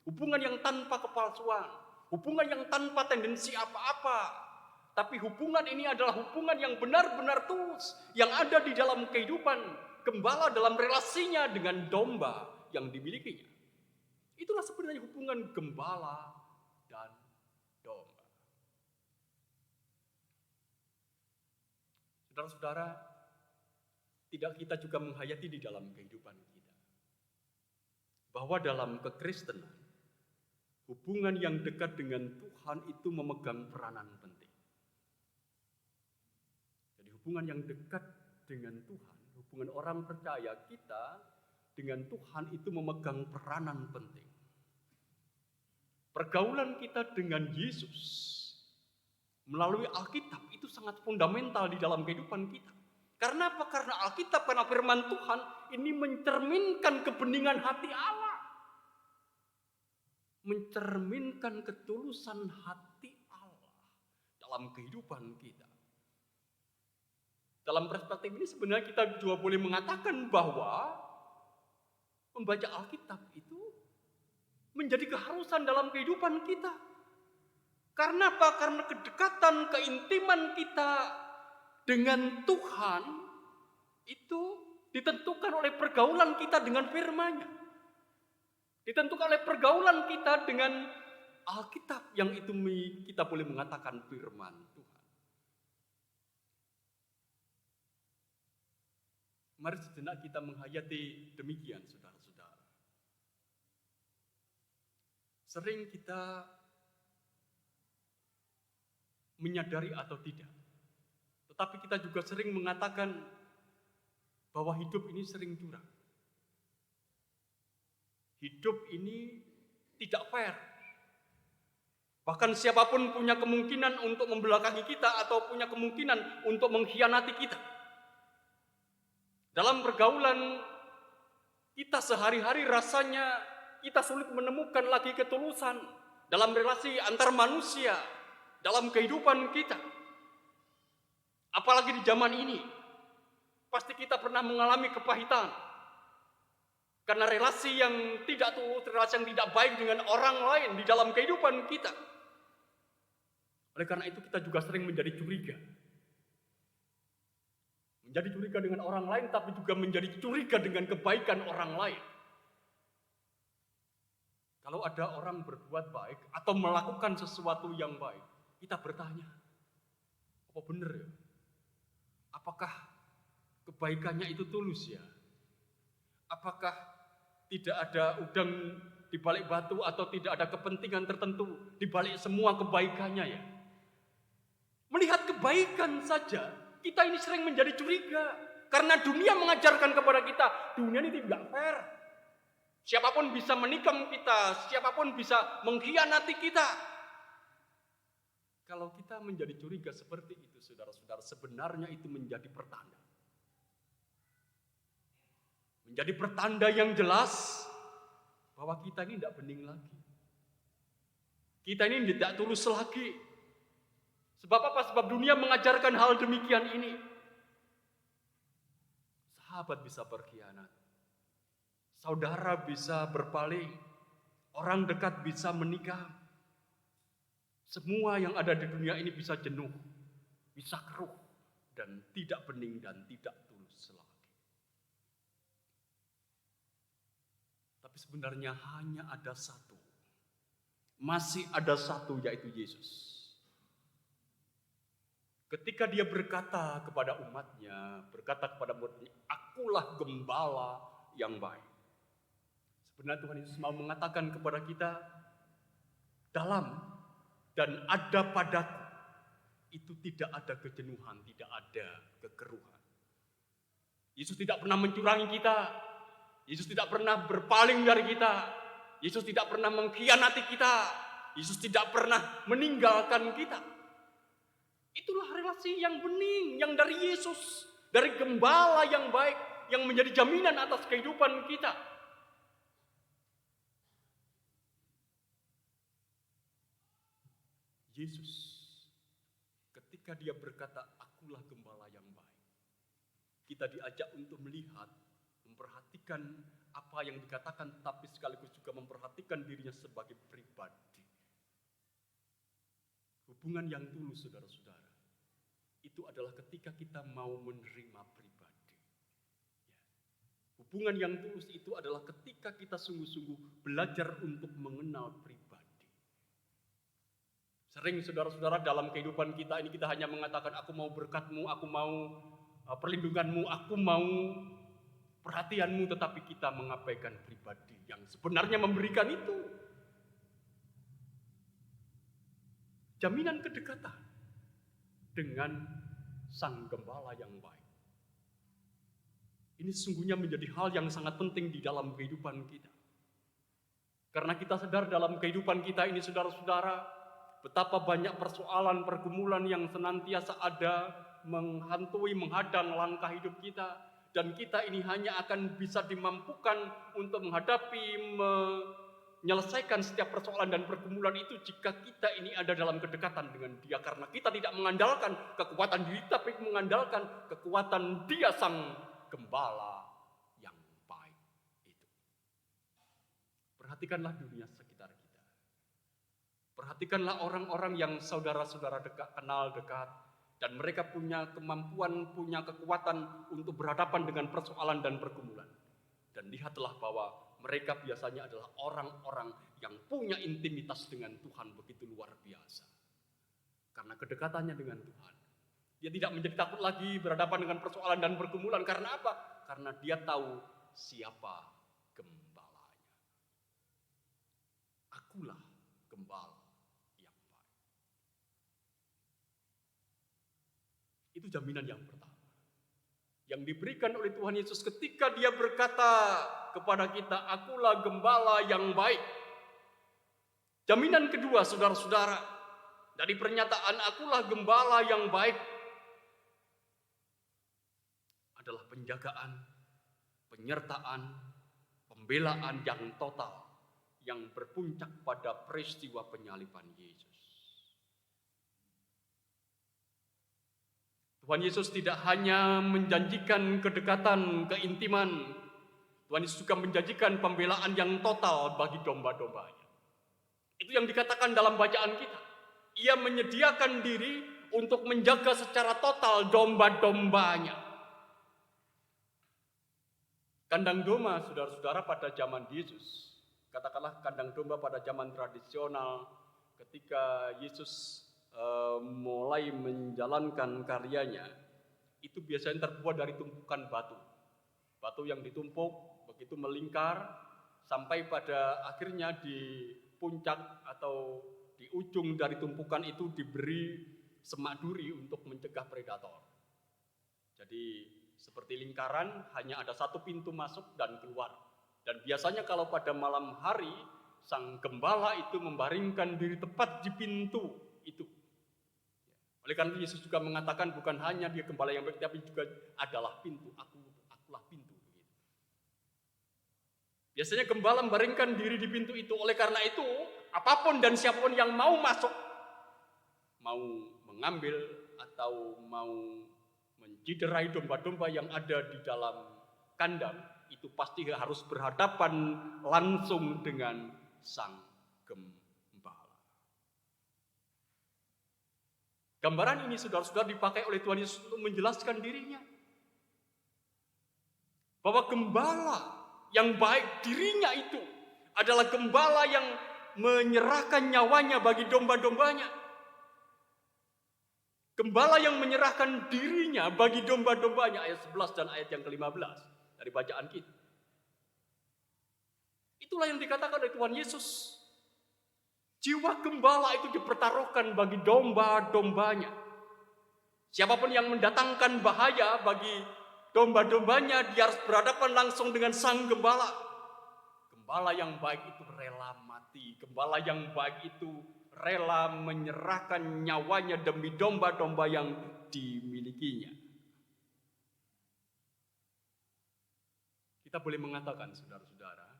hubungan yang tanpa kepalsuan, hubungan yang tanpa tendensi apa-apa. Tapi hubungan ini adalah hubungan yang benar-benar tulus, yang ada di dalam kehidupan gembala dalam relasinya dengan domba yang dimilikinya. Itulah sebenarnya hubungan gembala dan domba. Saudara-saudara, tidak kita juga menghayati di dalam kehidupan kita bahwa dalam kekristenan hubungan yang dekat dengan Tuhan itu memegang peranan penting. Jadi hubungan yang dekat dengan Tuhan, hubungan orang percaya kita dengan Tuhan itu memegang peranan penting. Pergaulan kita dengan Yesus melalui Alkitab itu sangat fundamental di dalam kehidupan kita. Karena apa? Karena Alkitab, karena firman Tuhan ini mencerminkan kebeningan hati Allah. Mencerminkan ketulusan hati Allah dalam kehidupan kita. Dalam perspektif ini sebenarnya kita juga boleh mengatakan bahwa membaca Alkitab itu menjadi keharusan dalam kehidupan kita. Karena apa? Karena kedekatan, keintiman kita dengan Tuhan itu ditentukan oleh pergaulan kita dengan firman-Nya. Ditentukan oleh pergaulan kita dengan Alkitab yang itu kita boleh mengatakan firman Tuhan. Mari sejenak kita menghayati demikian, saudara-saudara. Sering kita menyadari atau tidak, tetapi kita juga sering mengatakan bahwa hidup ini sering curang. Hidup ini tidak fair. Bahkan siapapun punya kemungkinan untuk membelakangi kita atau punya kemungkinan untuk mengkhianati kita. Dalam pergaulan kita sehari-hari rasanya kita sulit menemukan lagi ketulusan dalam relasi antar manusia, dalam kehidupan kita. Apalagi di zaman ini, pasti kita pernah mengalami kepahitan. Karena relasi yang tidak tulus, relasi yang tidak baik dengan orang lain di dalam kehidupan kita. Oleh karena itu kita juga sering menjadi curiga. Menjadi curiga dengan orang lain, tapi juga menjadi curiga dengan kebaikan orang lain. Kalau ada orang berbuat baik atau melakukan sesuatu yang baik, kita bertanya, apa benar ya? Apakah kebaikannya itu tulus ya? Apakah tidak ada udang di balik batu atau tidak ada kepentingan tertentu di balik semua kebaikannya ya? Melihat kebaikan saja, kita ini sering menjadi curiga. Karena dunia mengajarkan kepada kita, dunia ini tidak fair. Siapapun bisa menikam kita, siapapun bisa mengkhianati kita. Kalau kita menjadi curiga seperti itu, saudara-saudara, sebenarnya itu menjadi pertanda menjadi pertanda yang jelas bahwa kita ini tidak bening lagi. Kita ini tidak tulus lagi. Sebab apa? Sebab dunia mengajarkan hal demikian ini. Sahabat bisa berkhianat. Saudara bisa berpaling. Orang dekat bisa menikah. Semua yang ada di dunia ini bisa jenuh, bisa keruh, dan tidak bening dan tidak tulus lagi. Tapi sebenarnya hanya ada satu. Masih ada satu, yaitu Yesus. Ketika dia berkata kepada umatnya, akulah gembala yang baik. Sebenarnya Tuhan Yesus mau mengatakan kepada kita, dalam dan ada padaku, itu tidak ada kejenuhan, tidak ada kekeruhan. Yesus tidak pernah mencurangi kita. Yesus tidak pernah berpaling dari kita. Yesus tidak pernah mengkhianati kita. Yesus tidak pernah meninggalkan kita. Itulah relasi yang bening, yang dari Yesus, dari gembala yang baik, yang menjadi jaminan atas kehidupan kita. Yesus, ketika dia berkata, akulah gembala yang baik, kita diajak untuk melihat, memperhatikan apa yang dikatakan, tapi sekaligus juga memperhatikan dirinya sebagai pribadi. Hubungan yang tulus, saudara-saudara, itu adalah ketika kita mau menerima pribadi. Hubungan yang tulus itu adalah ketika kita sungguh-sungguh belajar untuk mengenal pribadi. Sering saudara-saudara dalam kehidupan kita ini kita hanya mengatakan, aku mau berkat-Mu, aku mau perlindungan-Mu, aku mau perhatian-Mu, tetapi kita mengabaikan pribadi yang sebenarnya memberikan itu. Jaminan kedekatan dengan Sang Gembala yang baik. Ini sesungguhnya menjadi hal yang sangat penting di dalam kehidupan kita. Karena kita sadar dalam kehidupan kita ini, saudara-saudara, betapa banyak persoalan, pergumulan yang senantiasa ada, menghantui, menghadang langkah hidup kita. Dan kita ini hanya akan bisa dimampukan untuk menghadapi, menyelesaikan setiap persoalan dan pergumulan itu jika kita ini ada dalam kedekatan dengan Dia. Karena kita tidak mengandalkan kekuatan diri, tapi mengandalkan kekuatan Dia, Sang Gembala yang baik itu. Perhatikanlah dunia sekitar kita. Perhatikanlah orang-orang yang saudara-saudara kenal dekat, dan mereka punya kemampuan, punya kekuatan untuk berhadapan dengan persoalan dan pergumulan. Dan lihatlah bahwa mereka biasanya adalah orang-orang yang punya intimitas dengan Tuhan begitu luar biasa. Karena kedekatannya dengan Tuhan, dia tidak menjadi takut lagi berhadapan dengan persoalan dan pergumulan. Karena apa? Karena dia tahu siapa gembalanya. Akulah gembala. Itu jaminan yang pertama yang diberikan oleh Tuhan Yesus ketika Dia berkata kepada kita, akulah gembala yang baik. Jaminan kedua, saudara-saudara, dari pernyataan akulah gembala yang baik adalah penjagaan, penyertaan, pembelaan yang total yang berpuncak pada peristiwa penyaliban Yesus. Tuhan Yesus tidak hanya menjanjikan kedekatan, keintiman. Tuhan Yesus juga menjanjikan pembelaan yang total bagi domba-dombanya. Itu yang dikatakan dalam bacaan kita. Ia menyediakan diri untuk menjaga secara total domba-dombanya. Kandang domba, saudara-saudara, pada zaman Yesus, katakanlah kandang domba pada zaman tradisional, ketika Yesus mulai menjalankan karyanya, itu biasanya terbuat dari tumpukan batu. Batu yang ditumpuk begitu melingkar sampai pada akhirnya di puncak atau di ujung dari tumpukan itu diberi semak duri untuk mencegah predator. Jadi seperti lingkaran, hanya ada satu pintu masuk dan keluar. Dan biasanya kalau pada malam hari, sang gembala itu membaringkan diri tepat di pintu itu. Oleh karena itu Yesus juga mengatakan bukan hanya Dia gembala yang baik, tapi juga adalah pintu. Akulah pintu. Biasanya gembala membaringkan diri di pintu itu. Oleh karena itu, apapun dan siapapun yang mau masuk, mau mengambil atau mau menciderai domba-domba yang ada di dalam kandang, itu pasti harus berhadapan langsung dengan sang gembala. Gambaran ini saudara-saudara dipakai oleh Tuhan Yesus untuk menjelaskan dirinya. Bahwa gembala yang baik dirinya itu adalah gembala yang menyerahkan nyawanya bagi domba-dombanya. Gembala yang menyerahkan dirinya bagi domba-dombanya, ayat 11 dan ayat yang ke-15 dari bacaan kita. Itulah yang dikatakan oleh Tuhan Yesus. Jiwa gembala itu dipertaruhkan bagi domba-dombanya. Siapapun yang mendatangkan bahaya bagi domba-dombanya, dia harus berhadapan langsung dengan sang gembala. Gembala yang baik itu rela mati. Gembala yang baik itu rela menyerahkan nyawanya demi domba-domba yang dimilikinya. Kita boleh mengatakan, saudara-saudara,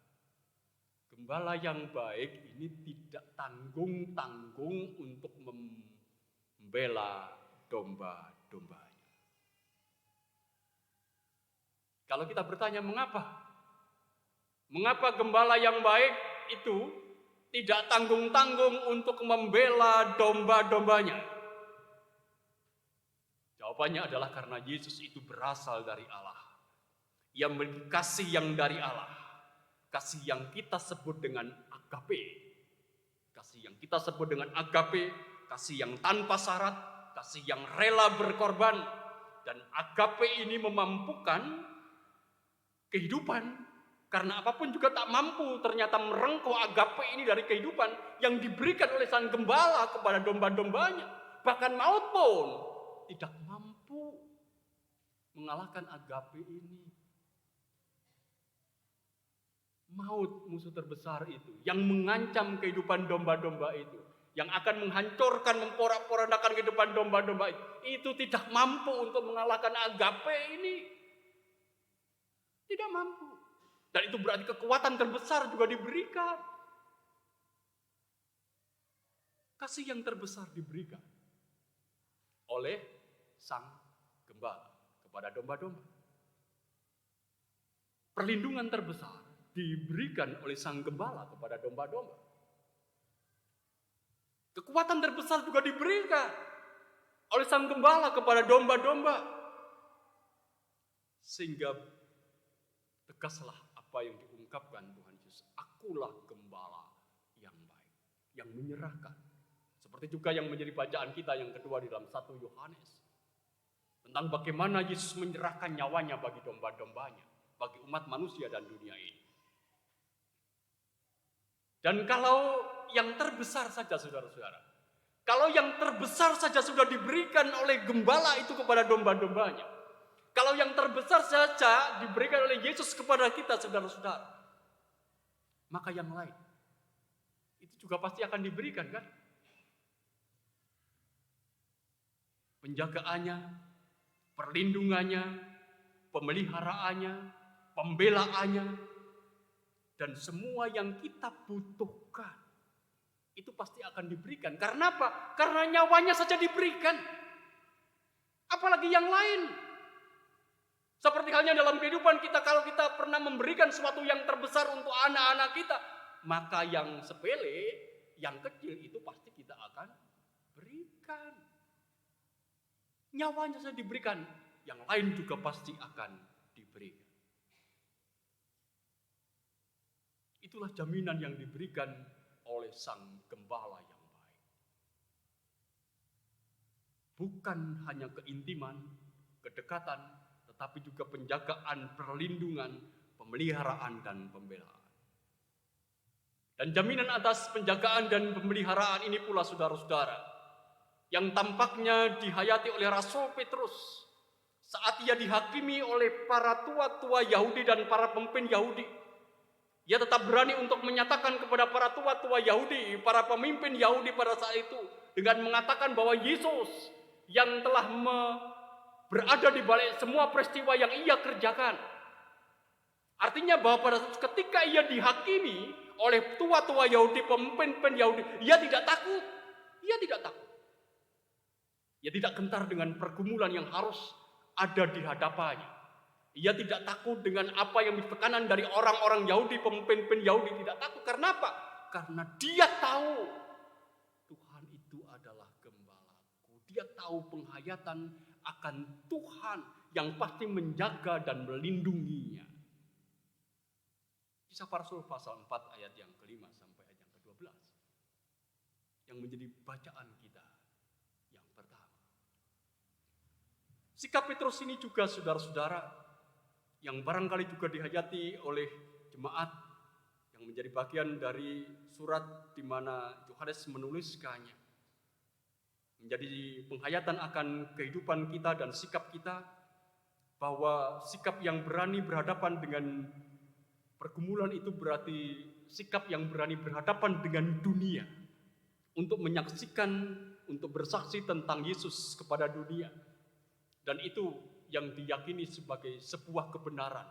gembala yang baik ini tidak tanggung-tanggung untuk membela domba-dombanya. Kalau kita bertanya mengapa? Mengapa gembala yang baik itu tidak tanggung-tanggung untuk membela domba-dombanya? Jawabannya adalah karena Yesus itu berasal dari Allah. Ia memiliki kasih yang dari Allah. Kasih yang kita sebut dengan agape. Kasih yang kita sebut dengan agape, kasih yang tanpa syarat, kasih yang rela berkorban. Dan agape ini memampukan kehidupan, karena apapun juga tak mampu ternyata merengkuh agape ini dari kehidupan yang diberikan oleh sang gembala kepada domba-dombanya. Bahkan maut pun tidak mampu mengalahkan agape ini. Maut, musuh terbesar itu, yang mengancam kehidupan domba-domba itu, yang akan menghancurkan, memporak-porandakan kehidupan domba-domba itu tidak mampu untuk mengalahkan agape ini. Tidak mampu. Dan itu berarti kekuatan terbesar juga diberikan. Kasih yang terbesar diberikan oleh sang gembala kepada domba-domba. Perlindungan terbesar diberikan oleh sang gembala kepada domba-domba. Kekuatan terbesar juga diberikan oleh sang gembala kepada domba-domba. Sehingga tegaslah apa yang diungkapkan Tuhan Yesus. Akulah gembala yang baik, yang menyerahkan. Seperti juga yang menjadi bacaan kita yang kedua di dalam 1 Yohanes. Tentang bagaimana Yesus menyerahkan nyawanya bagi domba-dombanya, bagi umat manusia dan dunia ini. Dan kalau yang terbesar saja, saudara-saudara, kalau yang terbesar saja sudah diberikan oleh gembala itu kepada domba-dombanya, kalau yang terbesar saja diberikan oleh Yesus kepada kita, saudara-saudara, maka yang lain itu juga pasti akan diberikan, kan? Penjagaannya, perlindungannya, pemeliharaannya, pembelaannya, dan semua yang kita butuhkan itu pasti akan diberikan. Karena apa? Karena nyawanya saja diberikan. Apalagi yang lain. Seperti halnya dalam kehidupan kita, kalau kita pernah memberikan sesuatu yang terbesar untuk anak-anak kita, maka yang sepele, yang kecil itu pasti kita akan berikan. Nyawanya saja diberikan, yang lain juga pasti akan diberikan. Itulah jaminan yang diberikan oleh sang gembala yang baik. Bukan hanya keintiman, kedekatan, tetapi juga penjagaan, perlindungan, pemeliharaan, dan pembelaan. Dan jaminan atas penjagaan dan pemeliharaan ini pula, saudara-saudara, yang tampaknya dihayati oleh Rasul Petrus saat ia dihakimi oleh para tua-tua Yahudi dan para pemimpin Yahudi. Ia tetap berani untuk menyatakan kepada para tua-tua Yahudi, para pemimpin Yahudi pada saat itu, dengan mengatakan bahwa Yesus yang telah berada di balik semua peristiwa yang ia kerjakan Artinya bahwa pada ketika ia dihakimi oleh tua-tua Yahudi, pemimpin Yahudi, ia tidak takut. Ia tidak takut. Ia tidak gentar dengan pergumulan yang harus ada di hadapannya. Ia tidak takut dengan apa yang tekanan dari orang-orang Yahudi, pemimpin Yahudi. Tidak takut. Karena apa? Karena dia tahu Tuhan itu adalah gembalaku. Dia tahu penghayatan akan Tuhan yang pasti menjaga dan melindunginya. Kisah para Rasul pasal 4 ayat yang ke-5 sampai ayat yang ke-12. Yang menjadi bacaan kita yang pertama. Sikap Petrus ini juga saudara-saudara yang barangkali juga dihayati oleh jemaat yang menjadi bagian dari surat di mana Yohanes menuliskannya. Menjadi penghayatan akan kehidupan kita dan sikap kita, bahwa sikap yang berani berhadapan dengan pergumulan itu berarti sikap yang berani berhadapan dengan dunia untuk menyaksikan, untuk bersaksi tentang Yesus kepada dunia. Dan itu yang diyakini sebagai sebuah kebenaran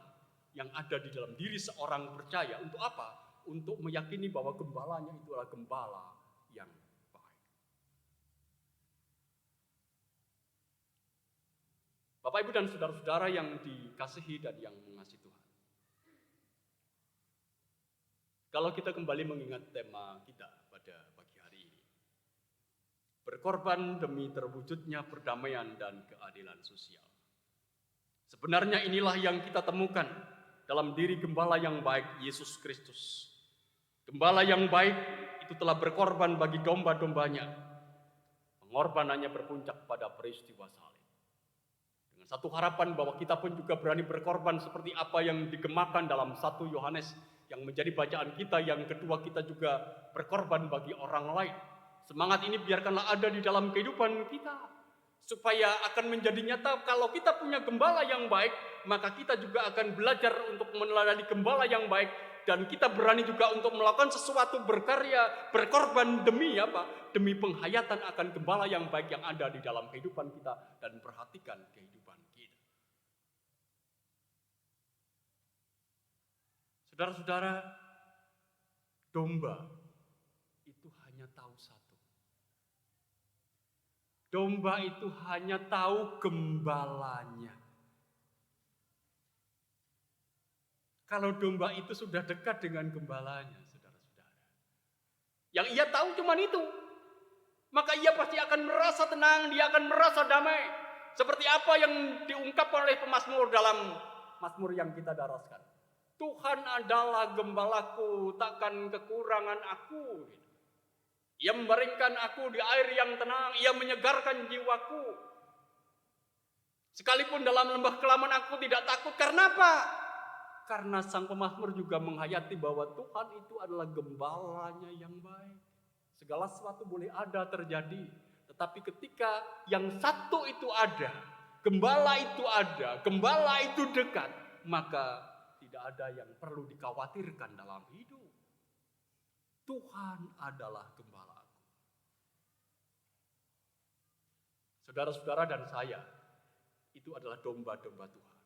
yang ada di dalam diri seorang percaya. Untuk apa? Untuk meyakini bahwa gembalanya itu adalah gembala yang baik. Bapak, Ibu, dan saudara-saudara yang dikasihi dan yang mengasihi Tuhan. Kalau kita kembali mengingat tema kita pada pagi hari ini, berkorban demi terwujudnya perdamaian dan keadilan sosial. Sebenarnya inilah yang kita temukan dalam diri gembala yang baik, Yesus Kristus. Gembala yang baik itu telah berkorban bagi domba-dombanya. Pengorbanannya berpuncak pada peristiwa salib. Dengan satu harapan bahwa kita pun juga berani berkorban seperti apa yang digemakan dalam 1 Yohanes yang menjadi bacaan kita. Yang kedua, kita juga berkorban bagi orang lain. Semangat ini biarkanlah ada di dalam kehidupan kita, supaya akan menjadi nyata kalau kita punya gembala yang baik, maka kita juga akan belajar untuk meneladani gembala yang baik, dan kita berani juga untuk melakukan sesuatu, berkarya, berkorban demi apa? Demi penghayatan akan gembala yang baik yang ada di dalam kehidupan kita, dan perhatikan kehidupan kita. Saudara-saudara, domba itu hanya tahu satu. Domba itu hanya tahu gembalanya. Kalau domba itu sudah dekat dengan gembalanya, saudara-saudara, yang ia tahu cuma itu, maka ia pasti akan merasa tenang, dia akan merasa damai. Seperti apa yang diungkapkan oleh pemazmur dalam mazmur yang kita daraskan. Tuhan adalah gembalaku, takkan kekurangan aku. Ia membaringkan aku di air yang tenang, ia menyegarkan jiwaku. Sekalipun dalam lembah kelaman aku tidak takut. Karena apa? Karena sang pemazmur juga menghayati bahwa Tuhan itu adalah gembalanya yang baik. Segala sesuatu boleh ada terjadi, tetapi ketika yang satu itu ada, gembala itu dekat, maka tidak ada yang perlu dikhawatirkan dalam hidup. Tuhan adalah gembalaku. Saudara-saudara dan saya, itu adalah domba-domba Tuhan.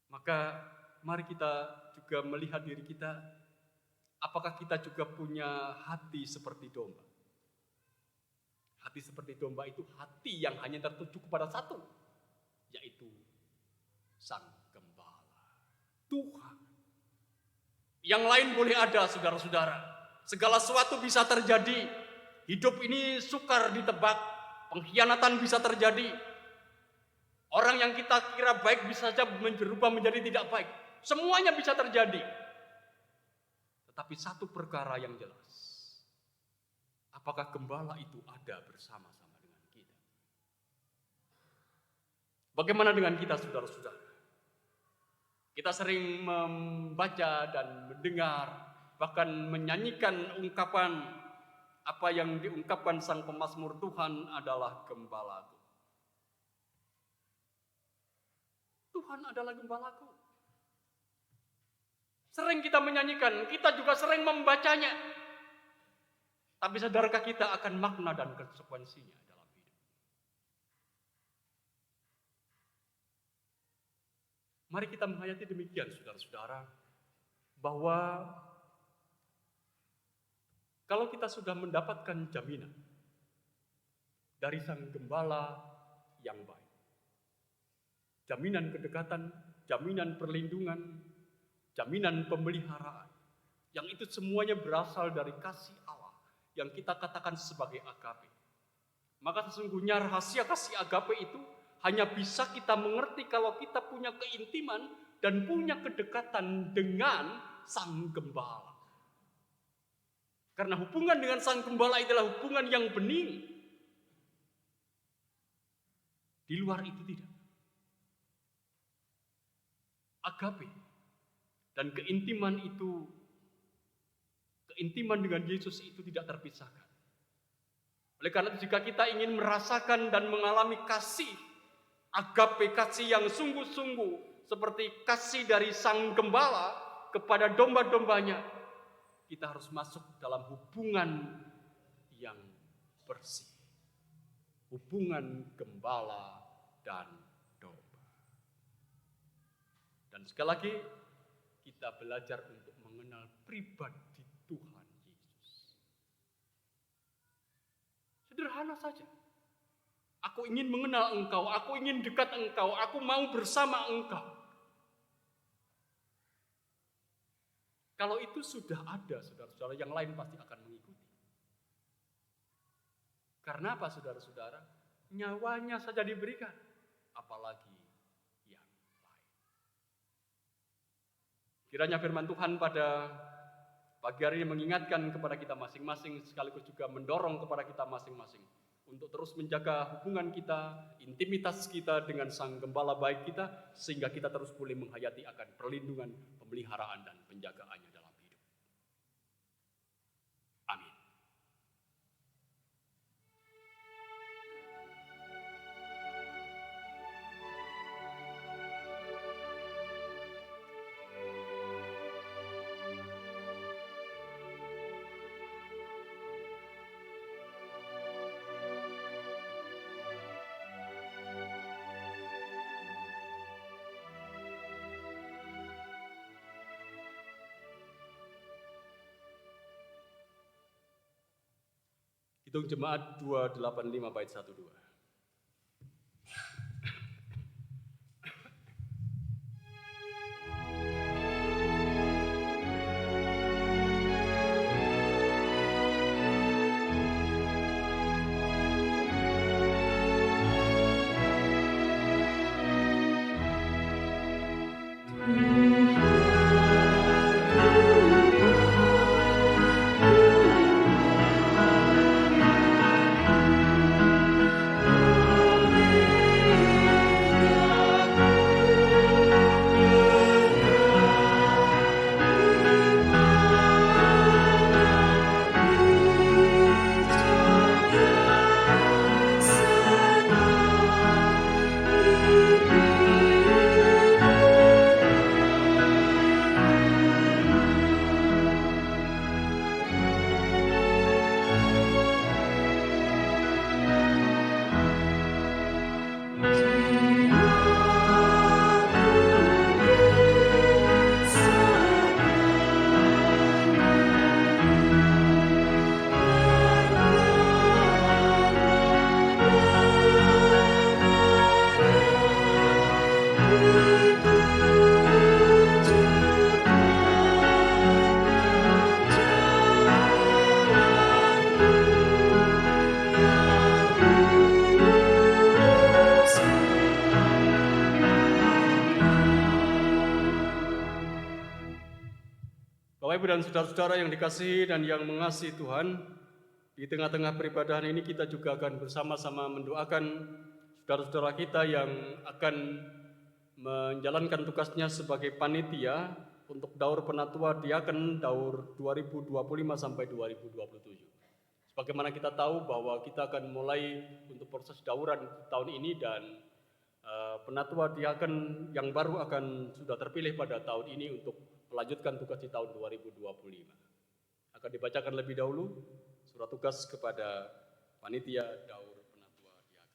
Maka mari kita juga melihat diri kita, apakah kita juga punya hati seperti domba? Hati seperti domba itu hati yang hanya tertuju kepada satu, yaitu Sang Gembala, Tuhan. Yang lain boleh ada, saudara-saudara. Segala sesuatu bisa terjadi. Hidup ini sukar ditebak, pengkhianatan bisa terjadi. Orang yang kita kira baik bisa saja berubah menjadi tidak baik. Semuanya bisa terjadi. Tetapi satu perkara yang jelas, apakah gembala itu ada bersama-sama dengan kita? Bagaimana dengan kita, saudara-saudara? Kita sering membaca dan mendengar, bahkan menyanyikan ungkapan apa yang diungkapkan sang pemazmur, Tuhan adalah gembalaku. Tuhan adalah gembalaku. Sering kita menyanyikan, kita juga sering membacanya. Tapi sadarkah kita akan makna dan konsekuensinya dalam hidup? Mari kita menghayati demikian, saudara-saudara, bahwa kalau kita sudah mendapatkan jaminan dari Sang Gembala yang baik, jaminan kedekatan, jaminan perlindungan, jaminan pemeliharaan, yang itu semuanya berasal dari kasih Allah yang kita katakan sebagai agape. Maka sesungguhnya rahasia kasih agape itu hanya bisa kita mengerti kalau kita punya keintiman dan punya kedekatan dengan Sang Gembala. Karena hubungan dengan Sang Gembala adalah hubungan yang bening. Di luar itu tidak. Agape dan keintiman itu, keintiman dengan Yesus itu tidak terpisahkan. Oleh karena itu, jika kita ingin merasakan dan mengalami kasih agape, kasih yang sungguh-sungguh seperti kasih dari Sang Gembala kepada domba-dombanya, kita harus masuk dalam hubungan yang bersih. Hubungan gembala dan domba. Dan sekali lagi, kita belajar untuk mengenal pribadi Tuhan Yesus. Sederhana saja. Aku ingin mengenal Engkau, aku ingin dekat Engkau, aku mau bersama Engkau. Kalau itu sudah ada, saudara-saudara, yang lain pasti akan mengikuti. Karena apa, saudara-saudara? Nyawanya saja diberikan, apalagi yang lain. Kiranya firman Tuhan pada pagi hari ini mengingatkan kepada kita masing-masing, sekaligus juga mendorong kepada kita masing-masing untuk terus menjaga hubungan kita, intimitas kita dengan Sang Gembala baik kita, sehingga kita terus boleh menghayati akan perlindungan, pemeliharaan, dan penjagaannya dalam hidup. Amin. Hitung jemaat 285 bait 1-2. Bapak Ibu dan saudara-saudara yang dikasihi dan yang mengasihi Tuhan, di tengah-tengah peribadahan ini kita juga akan bersama-sama mendoakan saudara-saudara kita yang akan menjalankan tugasnya sebagai panitia untuk Daur Penatua Diaken Daur 2025 sampai 2027. Sebagaimana kita tahu bahwa kita akan mulai untuk proses dauran tahun ini dan Penatua Diaken yang baru akan sudah terpilih pada tahun ini untuk melanjutkan tugas di tahun 2025. Akan dibacakan lebih dahulu surat tugas kepada panitia Daur Penatua Diaken.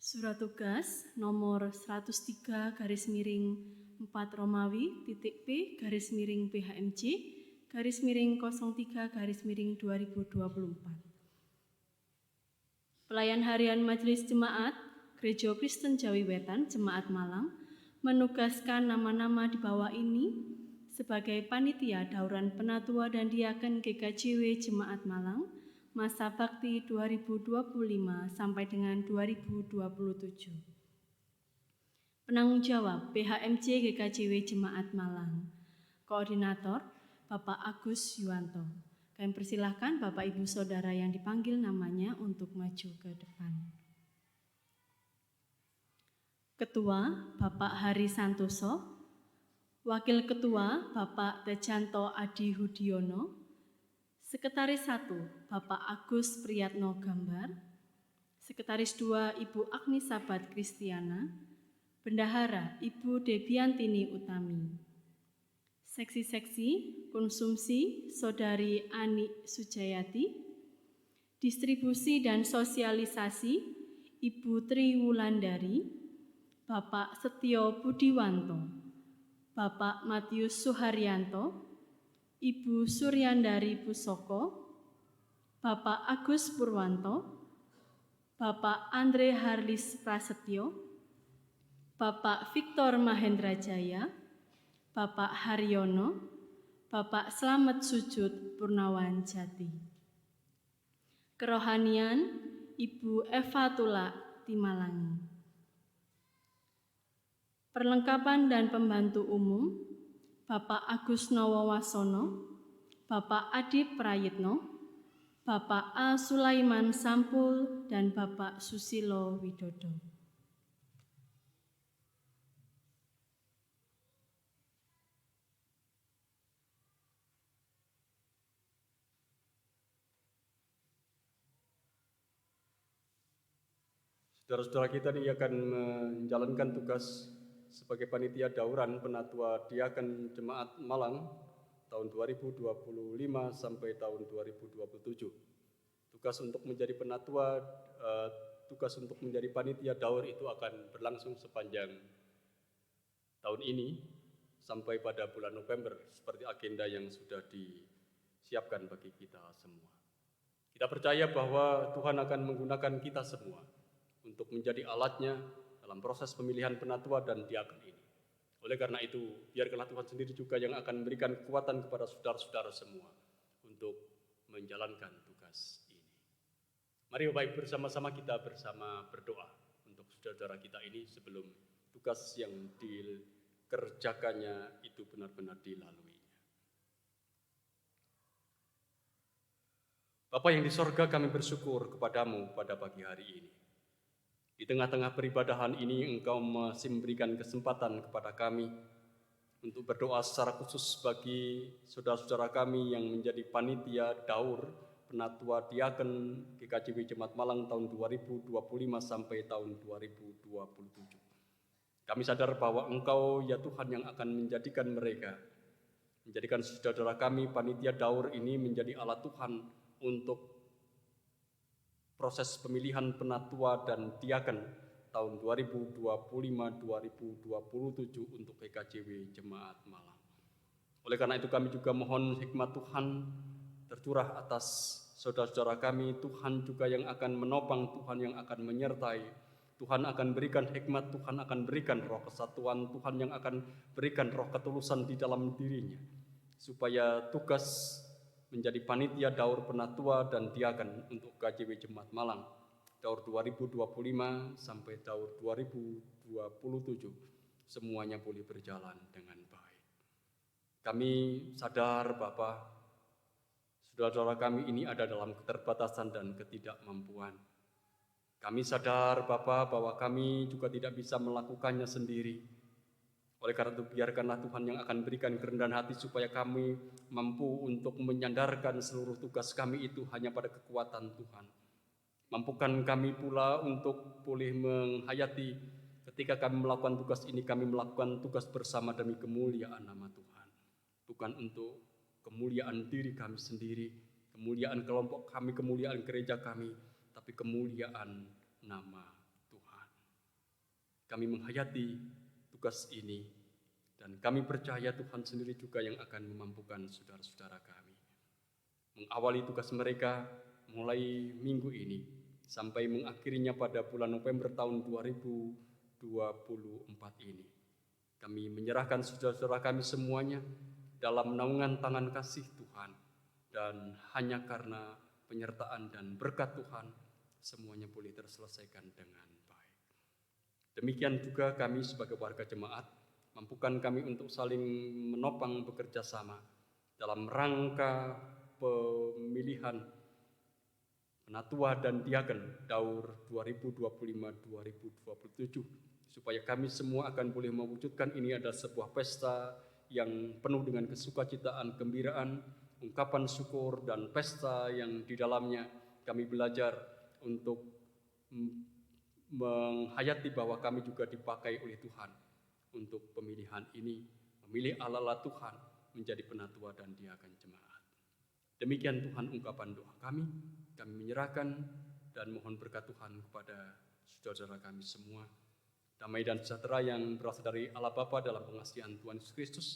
Surat tugas nomor 103 garis miring 4 Romawi titik P garis miring PHMJ garis miring 03 garis miring 2024. Pelayan harian Majelis Jemaat Gereja Kristen Jawi Wetan Jemaat Malang menugaskan nama-nama di bawah ini sebagai panitia dauran penatua dan diaken GKJW Jemaat Malang masa bakti 2025 sampai dengan 2027. Penanggung jawab PHMJ GKJW Jemaat Malang. Koordinator Bapak Agus Yuwanto. Kami persilahkan Bapak Ibu Saudara yang dipanggil namanya untuk maju ke depan. Ketua Bapak Hari Santoso, Wakil Ketua Bapak Tejanto Adi Hudiono, Sekretaris 1 Bapak Agus Priyatno Gambar, Sekretaris 2 Ibu Agni Sabat Kristiana, Bendahara Ibu Debiantini Utami, Seksi-seksi konsumsi Saudari Ani Sujayati, Distribusi dan Sosialisasi Ibu Tri Wulandari, Bapak Setio Budiwanto, Bapak Matius Suharyanto, Ibu Suryandari Pusoko, Bapak Agus Purwanto, Bapak Andre Harlis Prasetyo, Bapak Victor Mahendra Jaya, Bapak Haryono, Bapak Slamet Sujud Purnawan Jati. Kerohanian Ibu Eva Tula Timalangi. Perlengkapan dan pembantu umum Bapak Agus Nowowasono, Bapak Adi Prayitno, Bapak A. Sulaiman Sampul, dan Bapak Susilo Widodo. Saudara-saudara kita ini akan menjalankan tugas sebagai panitia dauran penatua diaken Jemaat Malang tahun 2025 sampai tahun 2027. Tugas untuk menjadi penatua, tugas untuk menjadi panitia daur itu akan berlangsung sepanjang tahun ini sampai pada bulan November seperti agenda yang sudah disiapkan bagi kita semua. Kita percaya bahwa Tuhan akan menggunakan kita semua untuk menjadi alatnya dalam proses pemilihan penatua dan diaken ini. Oleh karena itu, biarkanlah Tuhan sendiri juga yang akan memberikan kekuatan kepada saudara-saudara semua untuk menjalankan tugas ini. Mari Bapak Ibu bersama-sama kita berdoa untuk saudara-saudara kita ini sebelum tugas yang dikerjakannya itu benar-benar dilaluinya. Bapa yang di sorga, kami bersyukur kepadamu pada pagi hari ini. Di tengah-tengah peribadahan ini Engkau masih memberikan kesempatan kepada kami untuk berdoa secara khusus bagi saudara-saudara kami yang menjadi panitia daur penatua diaken GKJW Jemaat Malang tahun 2025 sampai tahun 2027. Kami sadar bahwa Engkau ya Tuhan yang akan menjadikan saudara-saudara kami panitia daur ini menjadi alat Tuhan untuk proses pemilihan penatua dan diaken tahun 2025-2027 untuk GKJW Jemaat Malang. Oleh karena itu kami juga mohon hikmat Tuhan tercurah atas saudara-saudara kami. Tuhan juga yang akan menopang, Tuhan yang akan menyertai. Tuhan akan berikan hikmat, Tuhan akan berikan roh kesatuan, Tuhan yang akan berikan roh ketulusan di dalam dirinya. Supaya tugas menjadi panitia daur penatua dan diaken untuk GKJW Jemaat Malang daur 2025 sampai daur 2027 semuanya boleh berjalan dengan baik. Kami sadar Bapa, saudara-saudara kami ini ada dalam keterbatasan dan ketidakmampuan. Kami sadar Bapa bahwa kami juga tidak bisa melakukannya sendiri. Oleh karena itu biarkanlah Tuhan yang akan berikan kerendahan hati supaya kami mampu untuk menyandarkan seluruh tugas kami itu hanya pada kekuatan Tuhan. Mampukan kami pula untuk boleh menghayati ketika kami melakukan tugas ini, kami melakukan tugas bersama demi kemuliaan nama Tuhan. Bukan untuk kemuliaan diri kami sendiri, kemuliaan kelompok kami, kemuliaan gereja kami, tapi kemuliaan nama Tuhan. Kami menghayati tugas ini, dan kami percaya Tuhan sendiri juga yang akan memampukan saudara-saudara kami mengawali tugas mereka mulai minggu ini sampai mengakhirinya pada bulan November tahun 2024 ini. Kami menyerahkan saudara-saudara kami semuanya dalam naungan tangan kasih Tuhan, dan hanya karena penyertaan dan berkat Tuhan semuanya boleh terselesaikan dengan baik. Demikian juga kami sebagai warga jemaat, mampukan kami untuk saling menopang bekerja sama dalam rangka pemilihan penatua dan diaken Daur 2025-2027, supaya kami semua akan boleh mewujudkan ini adalah sebuah pesta yang penuh dengan kesukacitaan, gembiraan, ungkapan syukur, dan pesta yang di dalamnya kami belajar untuk menghayati bahwa kami juga dipakai oleh Tuhan untuk pemilihan ini, memilih Allah Tuhan menjadi penatua dan diaken jemaat. Demikian Tuhan ungkapan doa kami menyerahkan dan mohon berkat Tuhan kepada saudara-saudara kami semua. Damai dan sejahtera yang berasal dari Allah Bapa dalam pengasihan Tuhan Yesus Kristus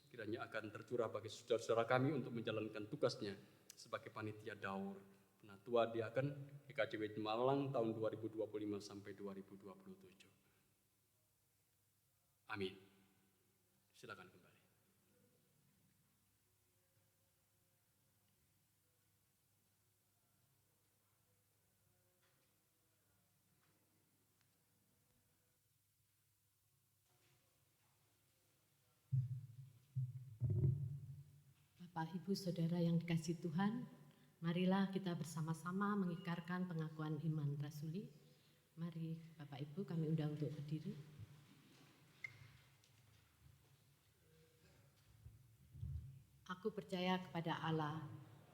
kiranya akan tercurah bagi saudara-saudara kami untuk menjalankan tugasnya sebagai panitia Daur Penatua Diaken GKJW Malang tahun 2025 sampai 2027. Amin. Silakan kembali. Bapak, Ibu, Saudara yang dikasihi Tuhan, marilah kita bersama-sama mengikrarkan pengakuan iman rasuli. Mari Bapak Ibu kami undang untuk berdiri. Aku percaya kepada Allah,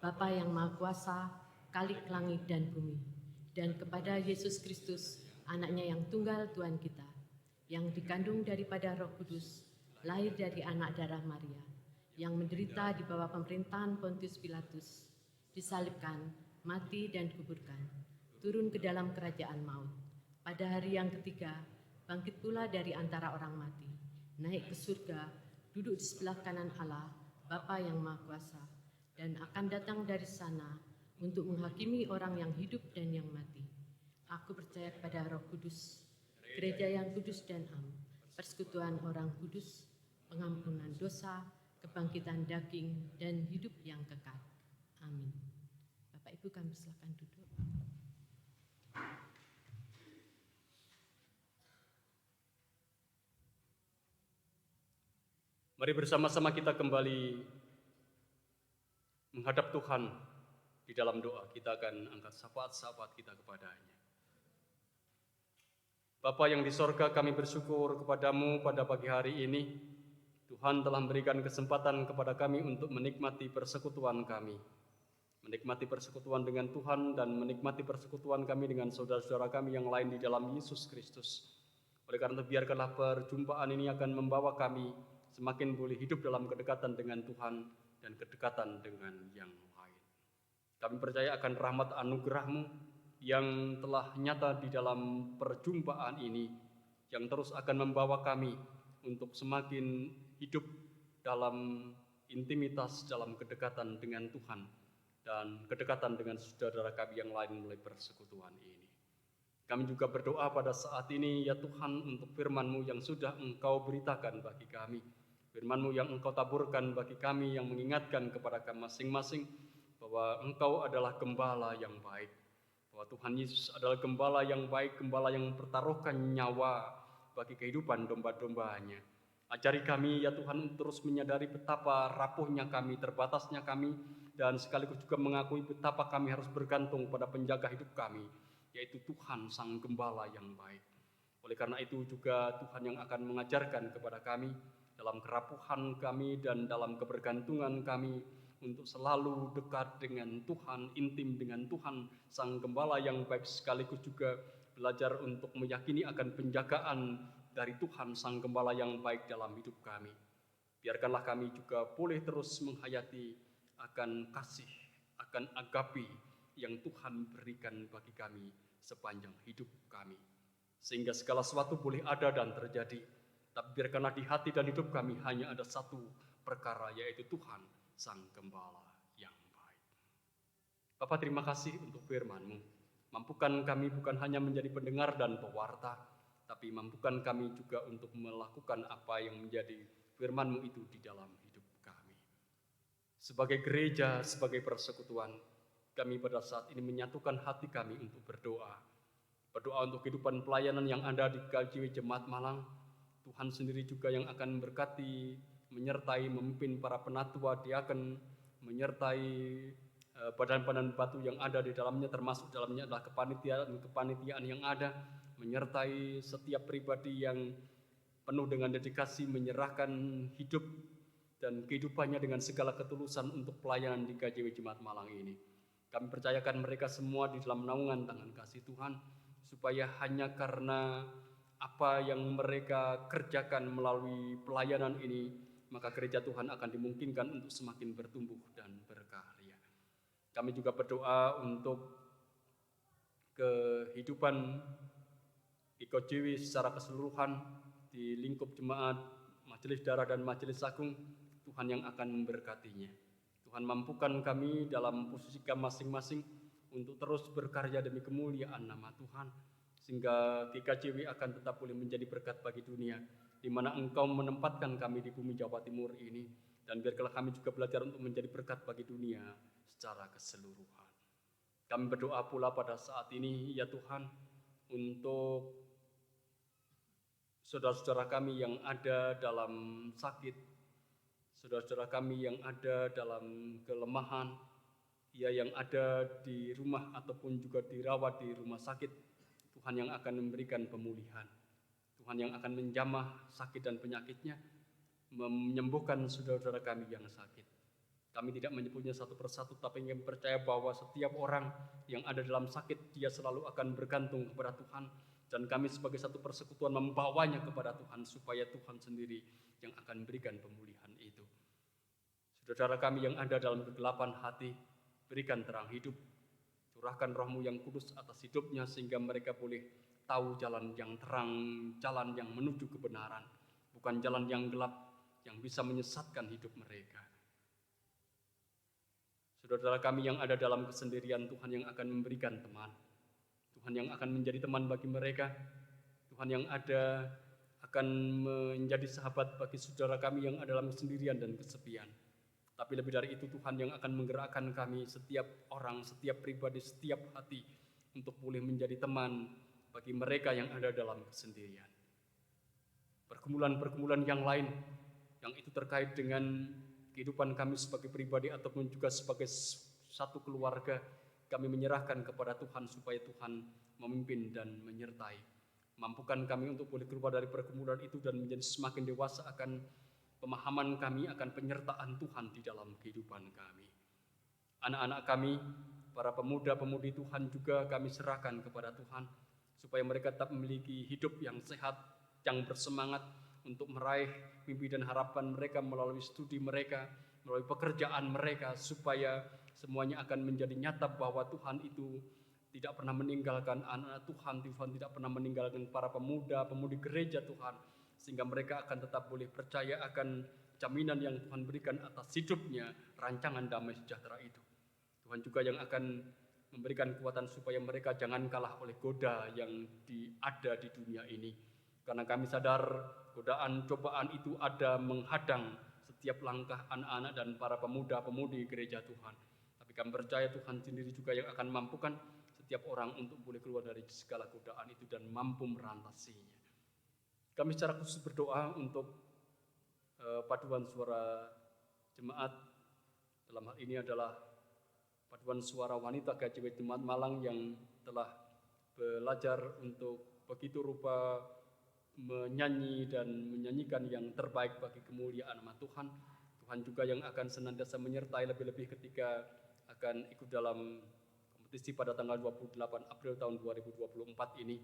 Bapa yang Maha Kuasa, Khalik langit dan bumi, dan kepada Yesus Kristus, Anaknya yang tunggal Tuhan kita, yang dikandung daripada Roh Kudus, lahir dari anak darah Maria, yang menderita di bawah pemerintahan Pontius Pilatus, disalibkan, mati dan dikuburkan, turun ke dalam kerajaan maut. Pada hari yang ketiga, bangkit pula dari antara orang mati, naik ke surga, duduk di sebelah kanan Allah, Bapa yang Maha Kuasa, dan akan datang dari sana untuk menghakimi orang yang hidup dan yang mati. Aku percaya kepada Roh Kudus, gereja yang kudus dan am, persekutuan orang kudus, pengampunan dosa, kebangkitan daging, dan hidup yang kekal. Amin. Bapak Ibu kami silakan duduk. Mari bersama-sama kita kembali menghadap Tuhan di dalam doa. Kita akan angkat syafaat-syafaat kita kepada-Nya. Bapa yang di sorga, kami bersyukur kepadamu pada pagi hari ini. Tuhan telah memberikan kesempatan kepada kami untuk menikmati persekutuan kami. Menikmati persekutuan dengan Tuhan dan menikmati persekutuan kami dengan saudara-saudara kami yang lain di dalam Yesus Kristus. Oleh karena itu biarkanlah perjumpaan ini akan membawa kami semakin boleh hidup dalam kedekatan dengan Tuhan dan kedekatan dengan yang lain. Kami percaya akan rahmat anugerah-Mu yang telah nyata di dalam perjumpaan ini, yang terus akan membawa kami untuk semakin hidup dalam intimitas, dalam kedekatan dengan Tuhan dan kedekatan dengan saudara kami yang lain melalui persekutuan ini. Kami juga berdoa pada saat ini, ya Tuhan, untuk firman-Mu yang sudah Engkau beritakan bagi kami, firman-Mu yang Engkau taburkan bagi kami, yang mengingatkan kepada kami masing-masing bahwa Engkau adalah gembala yang baik, bahwa Tuhan Yesus adalah gembala yang baik, gembala yang mempertaruhkan nyawa bagi kehidupan domba-dombanya. Ajari kami, ya Tuhan, terus menyadari betapa rapuhnya kami, terbatasnya kami, dan sekaligus juga mengakui betapa kami harus bergantung pada penjaga hidup kami, yaitu Tuhan Sang Gembala yang baik. Oleh karena itu juga Tuhan yang akan mengajarkan kepada kami dalam kerapuhan kami dan dalam kebergantungan kami untuk selalu dekat dengan Tuhan, intim dengan Tuhan Sang Gembala yang baik, sekaligus juga belajar untuk meyakini akan penjagaan dari Tuhan Sang Gembala yang baik dalam hidup kami. Biarkanlah kami juga boleh terus menghayati akan kasih akan agape yang Tuhan berikan bagi kami sepanjang hidup kami. Sehingga segala sesuatu boleh ada dan terjadi, tapi biarkanlah di hati dan hidup kami hanya ada satu perkara, yaitu Tuhan Sang Gembala yang baik. Bapa, terima kasih untuk firman-Mu. Mampukan kami bukan hanya menjadi pendengar dan pewarta, tapi mampukan kami juga untuk melakukan apa yang menjadi firman-Mu itu di dalam hidup kami. Sebagai gereja, sebagai persekutuan, kami pada saat ini menyatukan hati kami untuk berdoa. Berdoa untuk kehidupan pelayanan yang ada di KJW Jemaat Malang. Tuhan sendiri juga yang akan memberkati, menyertai, memimpin para penatua, diaken, menyertai badan-badan batu yang ada di dalamnya, termasuk dalamnya adalah kepanitiaan yang ada, menyertai setiap pribadi yang penuh dengan dedikasi, menyerahkan hidup dan kehidupannya dengan segala ketulusan untuk pelayanan di KJW Jemaat Malang ini. Kami percayakan mereka semua di dalam naungan tangan kasih Tuhan, supaya hanya karena apa yang mereka kerjakan melalui pelayanan ini, maka gereja Tuhan akan dimungkinkan untuk semakin bertumbuh dan berkarya. Kami juga berdoa untuk kehidupan IKJW secara keseluruhan di lingkup jemaat, majelis darah dan majelis agung. Tuhan yang akan memberkatinya. Tuhan mampukan kami dalam posisi kami masing-masing untuk terus berkarya demi kemuliaan nama Tuhan, sehingga GKJW akan tetap boleh menjadi berkat bagi dunia, di mana Engkau menempatkan kami di bumi Jawa Timur ini, dan biarkanlah kami juga belajar untuk menjadi berkat bagi dunia secara keseluruhan. Kami berdoa pula pada saat ini, ya Tuhan, untuk saudara-saudara kami yang ada dalam sakit, saudara-saudara kami yang ada dalam kelemahan, ya yang ada di rumah ataupun juga dirawat di rumah sakit. Tuhan yang akan memberikan pemulihan, Tuhan yang akan menjamah sakit dan penyakitnya, menyembuhkan saudara-saudara kami yang sakit. Kami tidak menyebutnya satu persatu, tapi kami percaya bahwa setiap orang yang ada dalam sakit, dia selalu akan bergantung kepada Tuhan, dan kami sebagai satu persekutuan membawanya kepada Tuhan, supaya Tuhan sendiri yang akan memberikan pemulihan itu. Saudara kami yang ada dalam kegelapan hati, berikan terang hidup, curahkan Roh-Mu yang kudus atas hidupnya, sehingga mereka boleh tahu jalan yang terang, jalan yang menuju kebenaran, bukan jalan yang gelap yang bisa menyesatkan hidup mereka. Saudara kami yang ada dalam kesendirian, Tuhan yang akan memberikan teman, Tuhan yang akan menjadi teman bagi mereka, Tuhan yang ada akan menjadi sahabat bagi saudara kami yang ada dalam kesendirian dan kesepian. Tapi lebih dari itu, Tuhan yang akan menggerakkan kami, setiap orang, setiap pribadi, setiap hati, untuk boleh menjadi teman bagi mereka yang ada dalam kesendirian. Pergumulan-pergumulan yang lain, yang itu terkait dengan kehidupan kami sebagai pribadi ataupun juga sebagai satu keluarga, kami menyerahkan kepada Tuhan supaya Tuhan memimpin dan menyertai. Mampukan kami untuk boleh keluar dari pergumulan itu dan menjadi semakin dewasa akan pemahaman kami akan penyertaan Tuhan di dalam kehidupan kami. Anak-anak kami, para pemuda-pemudi Tuhan juga kami serahkan kepada Tuhan, supaya mereka tetap memiliki hidup yang sehat, yang bersemangat untuk meraih mimpi dan harapan mereka melalui studi mereka, melalui pekerjaan mereka, supaya semuanya akan menjadi nyata bahwa Tuhan itu tidak pernah meninggalkan anak Tuhan, Tuhan tidak pernah meninggalkan para pemuda-pemudi gereja Tuhan, sehingga mereka akan tetap boleh percaya akan jaminan yang Tuhan berikan atas hidupnya, rancangan damai sejahtera itu. Tuhan juga yang akan memberikan kekuatan supaya mereka jangan kalah oleh goda yang ada di dunia ini. Karena kami sadar godaan, cobaan itu ada menghadang setiap langkah anak-anak dan para pemuda-pemudi gereja Tuhan. Tapi kami percaya Tuhan sendiri juga yang akan mampukan setiap orang untuk boleh keluar dari segala godaan itu dan mampu merantasinya. Kami secara khusus berdoa untuk paduan suara jemaat. Dalam hal ini adalah paduan suara wanita KJW Jemaat Malang yang telah belajar untuk begitu rupa menyanyi dan menyanyikan yang terbaik bagi kemuliaan nama Tuhan. Tuhan juga yang akan senantiasa menyertai lebih-lebih ketika akan ikut dalam kompetisi pada tanggal 28 April tahun 2024 ini.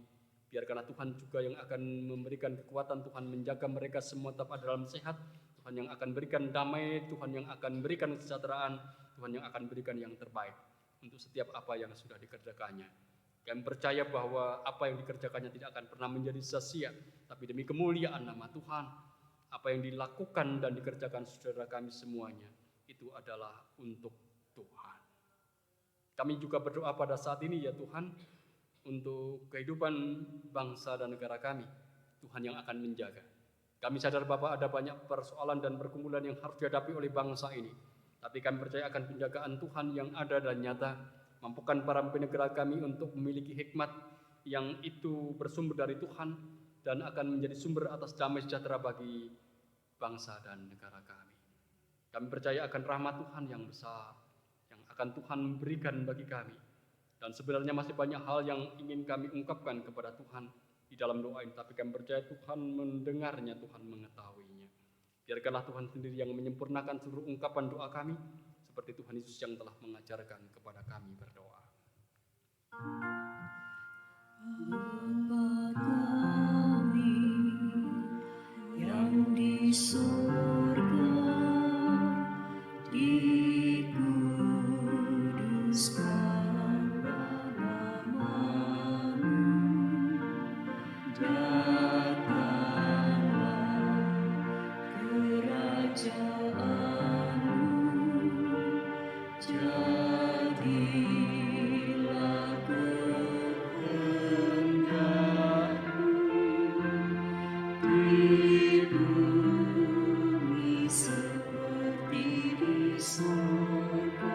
Biarkanlah Tuhan juga yang akan memberikan kekuatan, Tuhan menjaga mereka semua tetap ada dalam sehat, Tuhan yang akan berikan damai, Tuhan yang akan berikan kesejahteraan, Tuhan yang akan berikan yang terbaik untuk setiap apa yang sudah dikerjakannya. Kami percaya bahwa apa yang dikerjakannya tidak akan pernah menjadi sia-sia, tapi demi kemuliaan nama Tuhan, apa yang dilakukan dan dikerjakan saudara kami semuanya, itu adalah untuk Tuhan. Kami juga berdoa pada saat ini ya Tuhan, untuk kehidupan bangsa dan negara kami, Tuhan yang akan menjaga. Kami sadar Bapak ada banyak persoalan dan pergumulan yang harus dihadapi oleh bangsa ini, tapi kami percaya akan penjagaan Tuhan yang ada dan nyata. Mampukan para pemimpin negara kami untuk memiliki hikmat yang itu bersumber dari Tuhan dan akan menjadi sumber atas damai sejahtera bagi bangsa dan negara kami. Kami percaya akan rahmat Tuhan yang besar yang akan Tuhan berikan bagi kami. Dan sebenarnya masih banyak hal yang ingin kami ungkapkan kepada Tuhan di dalam doa ini, tapi kami percaya Tuhan mendengarnya, Tuhan mengetahuinya. Biarkanlah Tuhan sendiri yang menyempurnakan seluruh ungkapan doa kami, seperti Tuhan Yesus yang telah mengajarkan kepada kami berdoa. Bapa kami yang di surga, dikuduskan namamu, datanglah kerajaanmu, jadilah kehendakmu di bumi seperti di surga.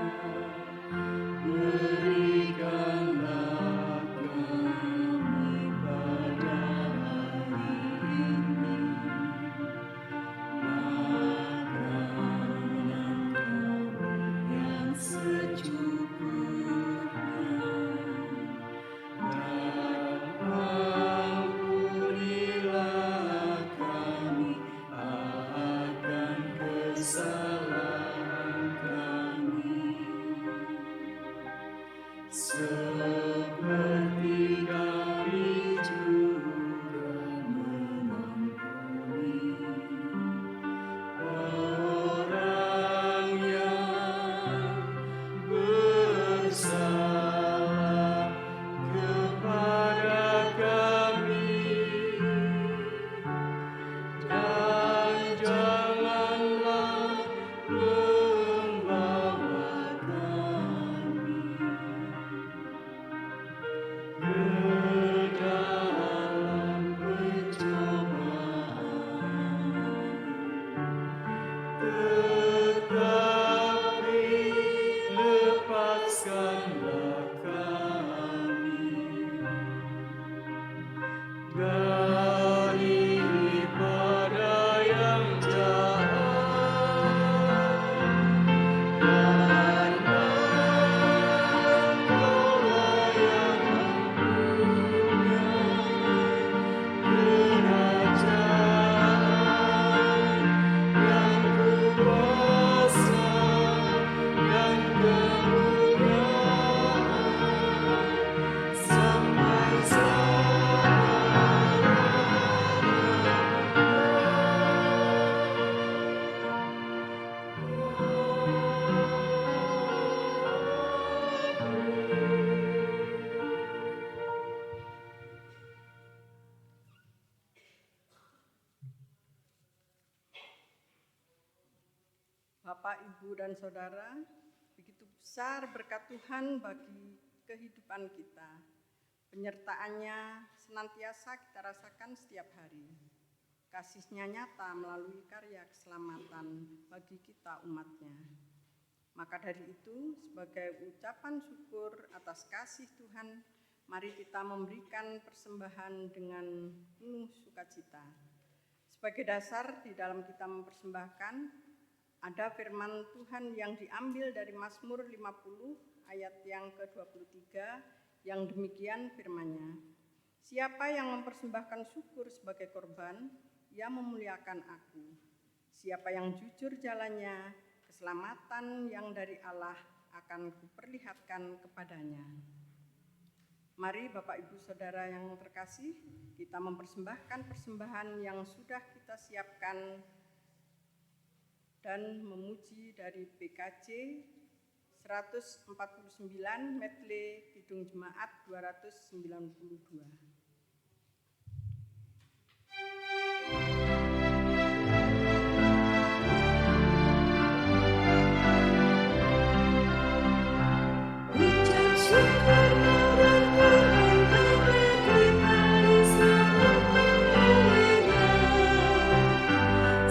Berikanlah kami pada hari ini makanan kami yang secukupnya, dan ampunilah kami akan kesalahan kami, seperti kami juga mengampuni orang yang bersalah kepada kami, dan janganlah membawa kami ke dalam pencobaan, tetapi lepaskanlah kami daripada yang jahat, karena Engkaulah yang punya kerajaan, yang kuasa, yang kemuliaan sampai Bapak, Ibu, dan Saudara, begitu besar berkat Tuhan bagi kehidupan kita. Penyertaannya senantiasa kita rasakan setiap hari. Kasih-Nya nyata melalui karya keselamatan bagi kita umat-Nya. Maka dari itu, sebagai ucapan syukur atas kasih Tuhan, mari kita memberikan persembahan dengan penuh sukacita. Sebagai dasar di dalam kita mempersembahkan, ada firman Tuhan yang diambil dari Mazmur 50 ayat yang ke-23 yang demikian firman-Nya. Siapa yang mempersembahkan syukur sebagai korban, ia memuliakan aku. Siapa yang jujur jalannya, keselamatan yang dari Allah akan kuperlihatkan kepadanya. Mari Bapak Ibu Saudara yang terkasih, kita mempersembahkan persembahan yang sudah kita siapkan dan memuji dari PKJ 149 medley Kidung Jemaat 292. Ucap syukur pada Tuhan karena kita diselamatkannya.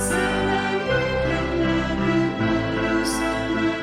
Senandungkan lagu baru, senandungkan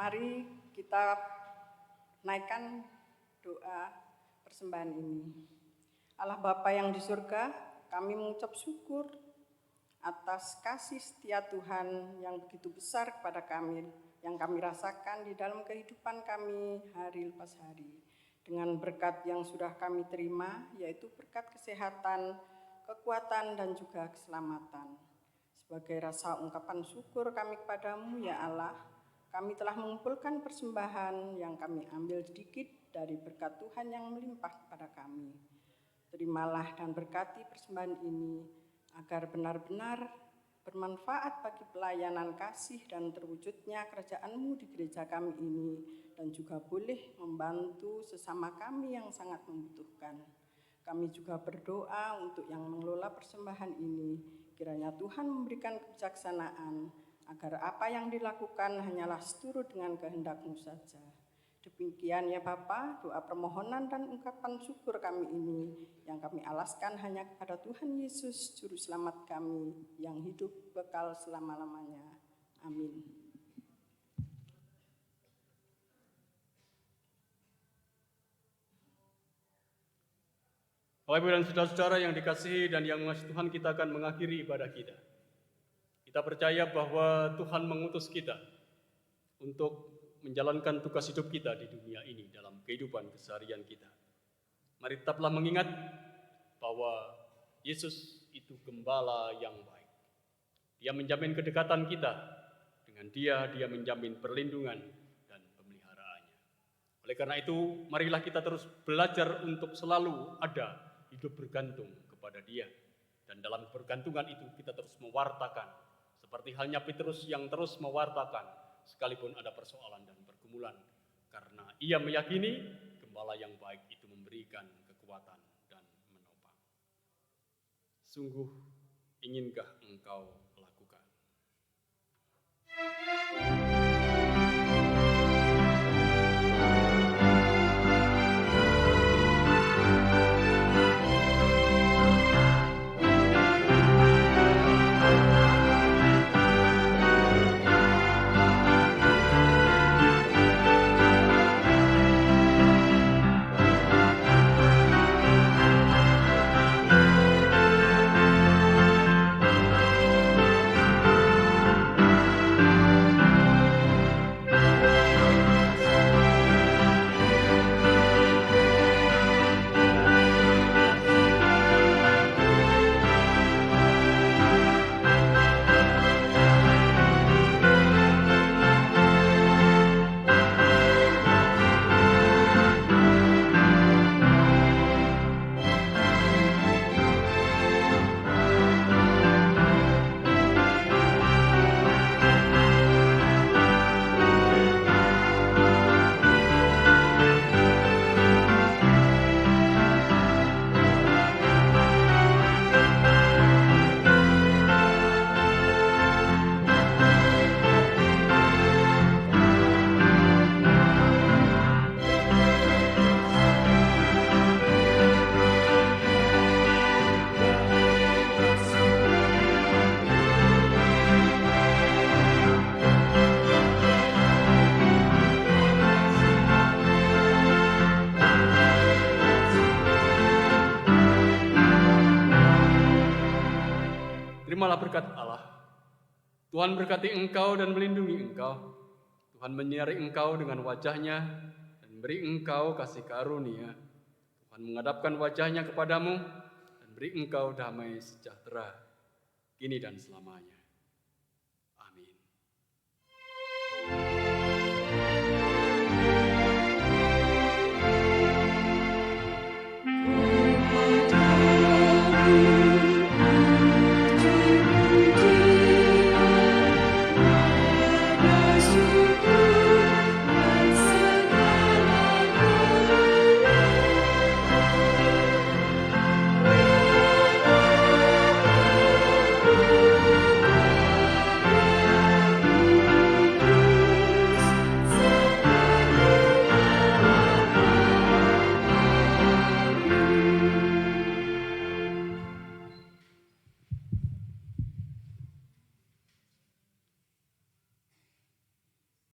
Mari kita naikkan doa persembahan ini. Allah Bapa yang di surga, kami mengucap syukur atas kasih setia Tuhan yang begitu besar kepada kami, yang kami rasakan di dalam kehidupan kami hari lepas hari. dengan berkat yang sudah kami terima, yaitu berkat kesehatan, kekuatan, dan juga keselamatan. Sebagai rasa ungkapan syukur kami kepadamu, ya Allah, kami telah mengumpulkan persembahan yang kami ambil sedikit dari berkat Tuhan yang melimpah kepada kami. Terimalah dan berkati persembahan ini, agar benar-benar bermanfaat bagi pelayanan kasih dan terwujudnya kerajaan-Mu di gereja kami ini, dan juga boleh membantu sesama kami yang sangat membutuhkan. Kami juga berdoa untuk yang mengelola persembahan ini, kiranya Tuhan memberikan kebijaksanaan, agar apa yang dilakukan hanyalah seturut dengan kehendak-Mu saja. Demikian ya Bapa, doa permohonan dan ungkapan syukur kami ini yang kami alaskan hanya kepada Tuhan Yesus, Juru Selamat kami, yang hidup kekal selama-lamanya. Amin. Bapak Ibu dan saudara-saudara yang dikasihi dan yang mengasihi Tuhan, kita akan mengakhiri ibadah kita. Kita percaya bahwa Tuhan mengutus kita untuk menjalankan tugas hidup kita di dunia ini dalam kehidupan keseharian kita. Mari tetaplah mengingat bahwa Yesus itu gembala yang baik. Dia menjamin kedekatan kita. Dengan Dia menjamin perlindungan dan pemeliharaannya. Oleh karena itu, marilah kita terus belajar untuk selalu ada hidup bergantung kepada Dia. Dan dalam bergantungan itu kita terus mewartakan. Seperti halnya Petrus yang terus mewartakan sekalipun ada persoalan dan pergumulan. Karena ia meyakini gembala yang baik itu memberikan kekuatan dan menopang. Sungguh inginkah engkau lakukan? Terimalah berkat Allah. Tuhan berkati engkau dan melindungi engkau. Tuhan menyinari engkau dengan wajah-Nya dan beri engkau kasih karunia. Tuhan menghadapkan wajah-Nya kepadamu dan beri engkau damai sejahtera, kini dan selamanya.